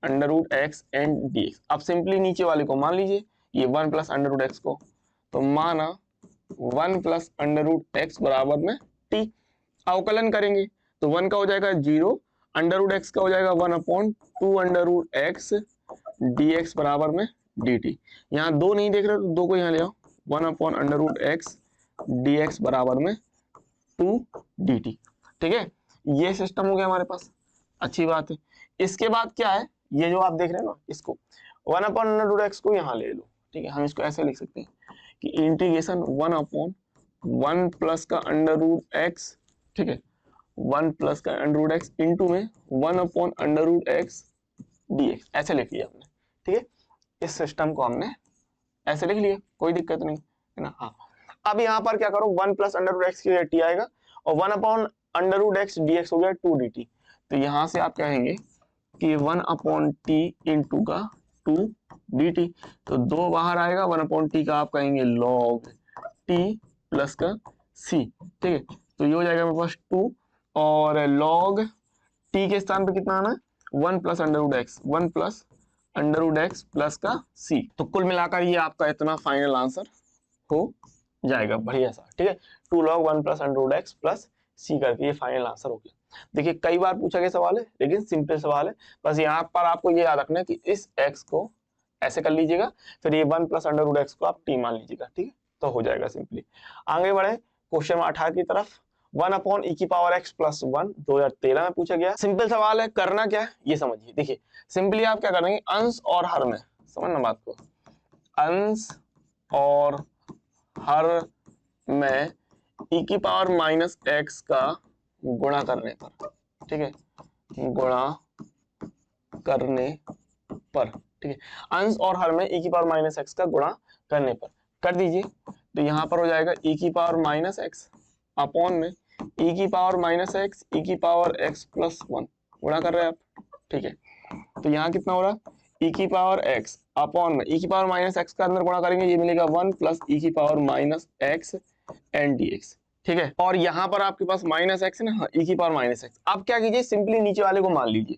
under root x and d x. अब सिंपली नीचे वाले को मान लीजिए, ये 1 प्लस अंडर रूट एक्स को, तो माना 1 प्लस अंडर रूट एक्स बराबर में t। अवकलन करेंगे तो 1 का हो जाएगा 0, अंडर रूट एक्स का हो जाएगा 1 upon 2 under root x dx बराबर में dt। यहाँ 2 नहीं देख रहे तो 2 को यहाँ ले आओ, 1 upon under root x dx बराबर में 2 dt, ठीक है। ये सिस्टम हो गया हमारे पास, अच्छी बात है। इसके बाद क्या है, ये जो आप देख रहे हैं ना, इसको 1 अपॉन अंडर रूट एक्स को यहाँ ले लो, ठीक है। हम इसको ऐसे लिख सकते हैं कि इंटीग्रेशन 1 अपॉन 1 प्लस का अंडर रूट एक्स, ठीक है, 1 प्लस का अंडर रूट एक्स इंटू में 1 upon under root x dx, ऐसे लिख लिया हमने, ठीक है। इस सिस्टम को हमने ऐसे लिख लिया, कोई दिक्कत नहीं है ना। हाँ, अब यहाँ पर क्या करो, 1 प्लस अंडर रूट एक्स की जगह t आएगा और 1 upon under root x dx हो गया 2 dt। तो यहाँ से आप कहेंगे कि 1 अपॉन t इंटू का 2 dt, तो 2 बाहर आएगा, 1 अपॉन t का आप कहेंगे log t प्लस का सी, ठीक है। तो ये हो जाएगा मेरे पास 2 और log t के स्थान पे कितना आना है 1 plus under root x, 1 plus under root x plus का c। तो कुल मिलाकर ये आपका इतना फाइनल आंसर हो जाएगा, बढ़िया सा, ठीक है। 2 log 1 plus under root x plus C करके ये फाइनल आंसर हो गया। देखिए कई बार पूछा गया सवाल है लेकिन सिंपल सवाल है, बस यहाँ पर आपको ये याद रखना है कि इस x को ऐसे कर लीजिएगा, फिर ये 1 प्लस अंडर रूट एक्स को आप t मान लीजिएगा, ठीक है। तो हो जाएगा सिंपली। आगे बढ़े क्वेश्चन 18 की तरफ। 1 अपॉन e की पावर x प्लस 1 2013 में पूछा गया। सिंपल सवाल है, करना क्या है ये समझिए। देखिए सिंपली आप क्या करेंगे, अंश और हर में, समझना बात को, अंश और हर में e की पावर माइनस एक्स का गुणा करने पर, ठीक है, गुणा करने पर, ठीक है, अंश और हर में e की पावर माइनस एक्स का गुणा करने पर कर दीजिए। तो यहाँ पर हो जाएगा e की पावर माइनस एक्स अपॉन में e की पावर माइनस एक्स e की पावर x प्लस 1 गुणा कर रहे हैं आप, ठीक है। तो यहाँ कितना हो रहा है e की पावर x अपॉन में e की पावर माइनस एक्स का अंदर गुणा करेंगे, ये मिलेगा 1 प्लस e की power minus x and d x, ठीक है। और यहाँ पर आपके पास माइनस एक्स है ना, e की पावर माइनस एक्स। अब क्या कीजिए, सिंपली नीचे वाले को मान लीजिए।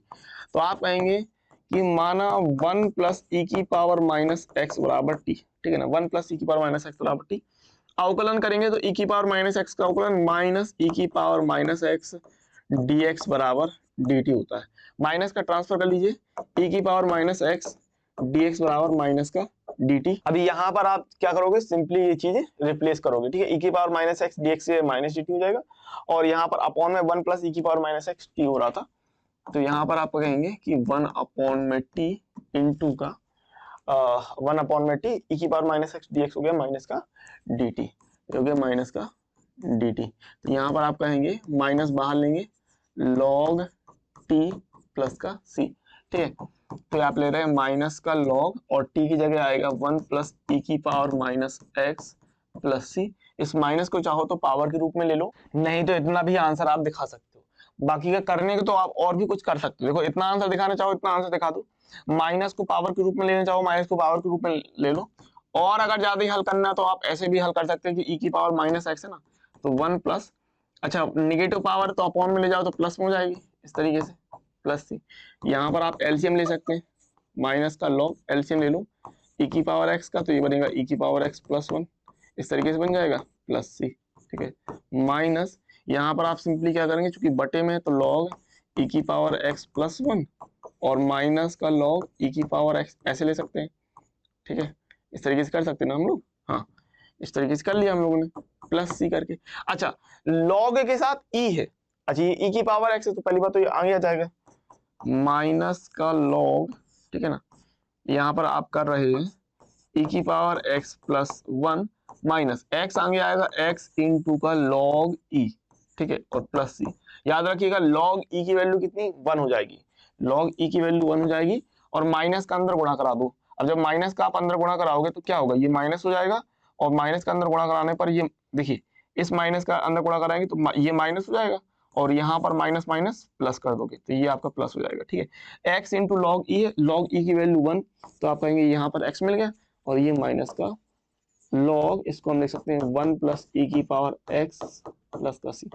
तो आप कहेंगे कि माना 1 प्लस e की पावर माइनस एक्स बराबर टी, ठीक है ना, 1 प्लस e की पावर माइनस एक्स बराबर टी। अवकलन करेंगे तो e की पावर माइनस एक्स का अवकलन माइनस e की power minus x D x बराबर डी टी होता है। माइनस का ट्रांसफर कर लीजिए, e की power minus x D x बराबर माइनस का डी टी। अभी यहाँ पर आप क्या करोगे, सिंपली ये चीजें रिप्लेस करोगे, ठीक है। e की power minus x D x से माइनस डी टी हो जाएगा, और यहाँ पर अपॉन में 1 प्लस e की पावर माइनस एक्स टी हो रहा था, तो यहाँ पर आप कहेंगे कि 1 अपॉन में टी इंटू का 1 अपॉन में टी e की power minus x D x हो गया माइनस का डी टी, हो गया माइनस का डी टी। तो यहाँ पर आप कहेंगे माइनस बाहर लेंगे लॉग टी प्लस का सी, ठीक है। तो आप ले रहे हैं माइनस का लॉग और टी की जगह आएगा 1 प्लस ई की पावर माइनस एक्स प्लस सी। इस माइनस को चाहो तो पावर के रूप में ले लो, नहीं तो इतना भी आंसर आप दिखा सकते हो। बाकी का करने को तो आप और भी कुछ कर सकते हो, देखो इतना आंसर दिखाना चाहो इतना आंसर दिखा दो, माइनस को पावर के रूप में लेना चाहो माइनस को पावर के रूप में ले लो, और अगर ज्यादा ही हल करना है तो आप ऐसे भी हल कर सकते हैं कि ई की पावर माइनस एक्स है ना, तो 1 प्लस, अच्छा निगेटिव पावर तो अपॉन में ले जाओ तो प्लस में हो जाएगी, इस तरीके से प्लस सी। यहाँ पर आप एलसीएम ले सकते हैं, माइनस का लॉग एलसीएम ले लो ई की पावर एक्स का, तो ये बनेगा ई की पावर एक्स प्लस 1, इस तरीके से बन जाएगा प्लस सी, ठीक है। माइनस यहाँ पर आप सिंपली क्या करेंगे, चूंकि बटे में तो लॉग ई की पावर एक्स प्लस 1 और माइनस का लॉग ई की पावर एक्स ऐसे ले सकते हैं, ठीक है, इस तरीके से कर सकते हैं ना हम लोग, हाँ इस तरीके से कर लिया हम लोगों ने प्लस सी करके। अच्छा लॉग के साथ ई है, अच्छा ये ई की पावर एक्स है तो पहली बात तो ये आगे आ जाएगा माइनस का लॉग, ठीक है ना, यहाँ पर आप कर रहे हैं ई की power x plus 1 minus x आगे आएगा एक्स इंटू का लॉग ई, ठीक है, और प्लस सी। याद रखिएगा लॉग ई की वैल्यू कितनी 1 हो जाएगी, लॉग ई की वैल्यू 1 हो जाएगी, और माइनस का अंदर गुणा करा दो। अब जब माइनस का आप अंदर गुणा कराओगे तो क्या होगा, ये माइनस हो जाएगा, और माइनस का अंदर गुणा कराने पर ये देखिए इस माइनस का अंदर गुणा कराएंगे तो ये माइनस हो जाएगा, और यहाँ पर माइनस माइनस प्लस कर दोगे तो ये आपका प्लस हो जाएगा, ठीक है। एक्स इंटू लॉग ई है, लॉग ई की वैल्यू 1, तो आप कहेंगे यहाँ पर एक्स मिल गया, और ये माइनस का लॉग, इसको हम लिख सकते हैं 1 प्लस ई की पावर एक्स प्लस का सी।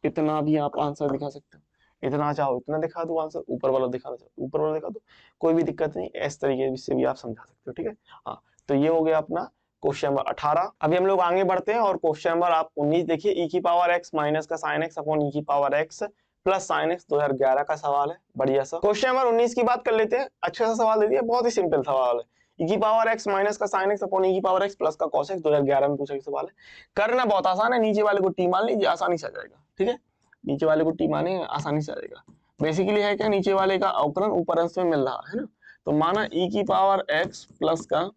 इतना भी आप आंसर दिखा सकते हो, इतना चाहो इतना दिखा दो आंसर, ऊपर वाला दिखाना चाहो ऊपर वाला दिखा दो, कोई भी दिक्कत नहीं, इस तरीके से भी आप समझा सकते हो, ठीक है। हाँ तो ये हो गया अपना क्वेश्चन नंबर 18। अभी हम लोग आगे बढ़ते हैं और क्वेश्चन नंबर आप 19 देखिए, ई की पावर एक्स माइनस का साइन एक्स अपॉन ई की power x plus sine x 2011 का सवाल है, बढ़िया सा। क्वेश्चन नंबर 19 की बात कर लेते हैं, अच्छा सा सवाल दे दिया, बहुत ही सिंपल सवाल है। ई की पावर एक्स माइनस का साइन एक्स अपॉन ई की पावर एक्स प्लस का कॉस एक्स 2011 में पूछा गया सवाल है। करना बहुत आसान है, नीचे वाले को टी मान लीजिए, आसानी से आ जाएगा, ठीक है, नीचे वाले को टी माने आसानी से आ जाएगा। बेसिकली है क्या, नीचे वाले का अवकलन ऊपर अंश में मिल रहा है ना, तो माना ई की पावर एक्स प्लस का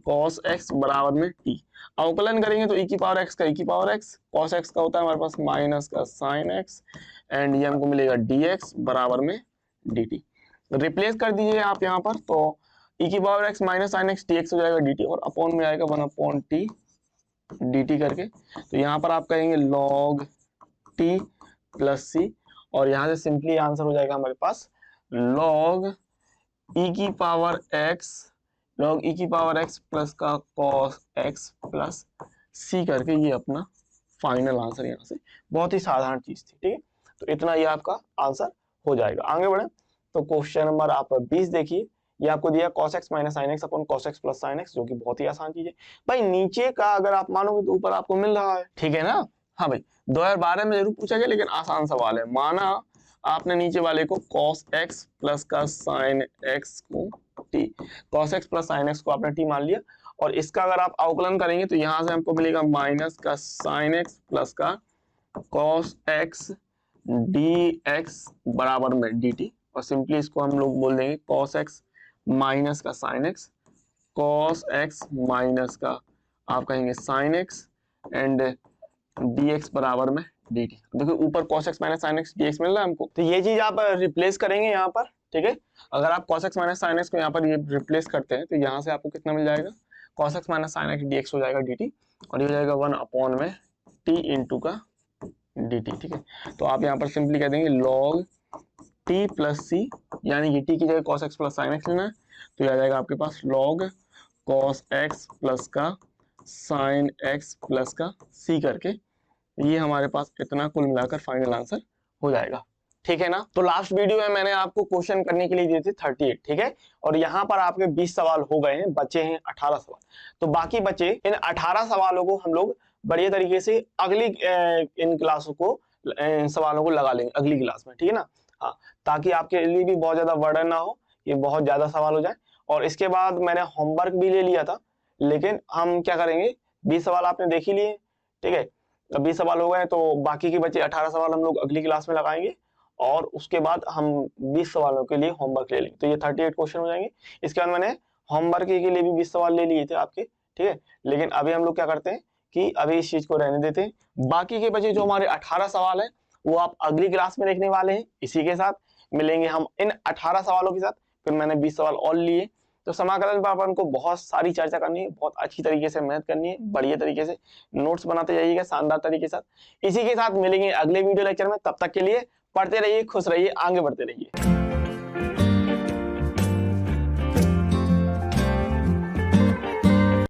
cos x बराबर में t, अवकलन करेंगे तो e की पावर x का e की पावर x, cos x का होता है हमारे पास माइनस का sin x, एंड ये हमको मिलेगा dx बराबर में dt। रिप्लेस कर दीजिए आप यहाँ पर, तो e की power x minus sin x dx हो जाएगा dt, और अपॉन में आएगा 1 अपॉन t dt करके। तो यहाँ पर आप कहेंगे log t प्लस c, और यहाँ से सिंपली आंसर हो जाएगा हमारे पास log e की पावर x log e की पावर x प्लस का cos x प्लस c करके, ये अपना फाइनल आंसर यहाँ से। बहुत ही साधारण चीज थी, ठीक है। तो इतना ये आपका आंसर हो जाएगा। आगे बढ़े तो क्वेश्चन नंबर आप 20 देखिए। ये आपको दिया cos x minus sine x upon cos x plus sine x, जो कि बहुत ही आसान चीज है भाई। नीचे का अगर आप मानोगे तो ऊपर आपको मिल रहा है, ठीक है ना। हाँ भाई 2012 में जरूर पूछा गया, लेकिन आसान सवाल है। माना आपने नीचे वाले को cos x प्लस का sin x को t, cos x plus sin x को आपने t मान लिया, और इसका अगर आप अवकलन करेंगे तो यहां से हमको मिलेगा माइनस का sin x प्लस का cos x dx बराबर में dt, और सिंपली इसको हम लोग बोल देंगे cos x माइनस का sin x, cos x minus का आप कहेंगे sin x एंड dx बराबर में dt। देखो ऊपर cos x minus sin x dx मिल रहा है हमको, तो ये चीज आप रिप्लेस करेंगे यहाँ पर, ठीक है। अगर आप cos x minus sin x को यहाँ पर ये रिप्लेस करते हैं तो यहाँ से आपको कितना मिल जाएगा, cos x minus sin x dx हो जाएगा dt, और ये हो जाएगा 1 अपॉन में t इंटू का dt, ठीक है। तो आप यहाँ पर सिंपली कह देंगे log t प्लस सी, यानी कि t की जगह cos x plus sin x लेना है, तो ये आ जाएगा आपके पास log cos x प्लस का sin x प्लस का c करके, ये हमारे पास इतना कुल मिलाकर फाइनल आंसर हो जाएगा, ठीक है ना। तो लास्ट वीडियो में मैंने आपको क्वेश्चन करने के लिए दिए थे 38, ठीक है, और यहाँ पर आपके 20 सवाल हो गए हैं, बचे हैं 18 सवाल। तो बाकी बचे इन 18 सवालों को हम लोग बढ़िया तरीके से अगली इन क्लासों को इन सवालों को लगा लेंगे अगली क्लास में, ठीक है ना। हाँ, ताकि आपके लिए भी बहुत ज्यादा बर्डन ना हो, ये बहुत ज्यादा सवाल हो जाए। और इसके बाद मैंने होमवर्क भी ले लिया था, लेकिन हम क्या करेंगे, 20 सवाल आपने देख ही लिए, ठीक है। 20 सवाल हो गए, तो बाकी के बचे 18 सवाल हम लोग अगली क्लास में लगाएंगे, और उसके बाद हम 20 सवालों के लिए होमवर्क ले लेंगे, तो ये 38 क्वेश्चन हो जाएंगे। इसके बाद मैंने होमवर्क के लिए भी 20 सवाल ले लिए थे आपके, ठीक है। लेकिन अभी हम लोग क्या करते हैं कि अभी इस चीज को रहने देते हैं। बाकी के बचे जो हमारे 18 सवाल है वो आप अगली क्लास में देखने वाले हैं। इसी के साथ मिलेंगे हम इन 18 सवालों के साथ, फिर मैंने 20 सवाल और लिए। तो समाकलन पर अपन को बहुत सारी चर्चा करनी है, बहुत अच्छी तरीके से मेहनत करनी है, बढ़िया तरीके से नोट्स बनाते जाइएगा शानदार तरीके के साथ। इसी के साथ मिलेंगे अगले वीडियो लेक्चर में, तब तक के लिए पढ़ते रहिए, खुश रहिए, आगे बढ़ते रहिए।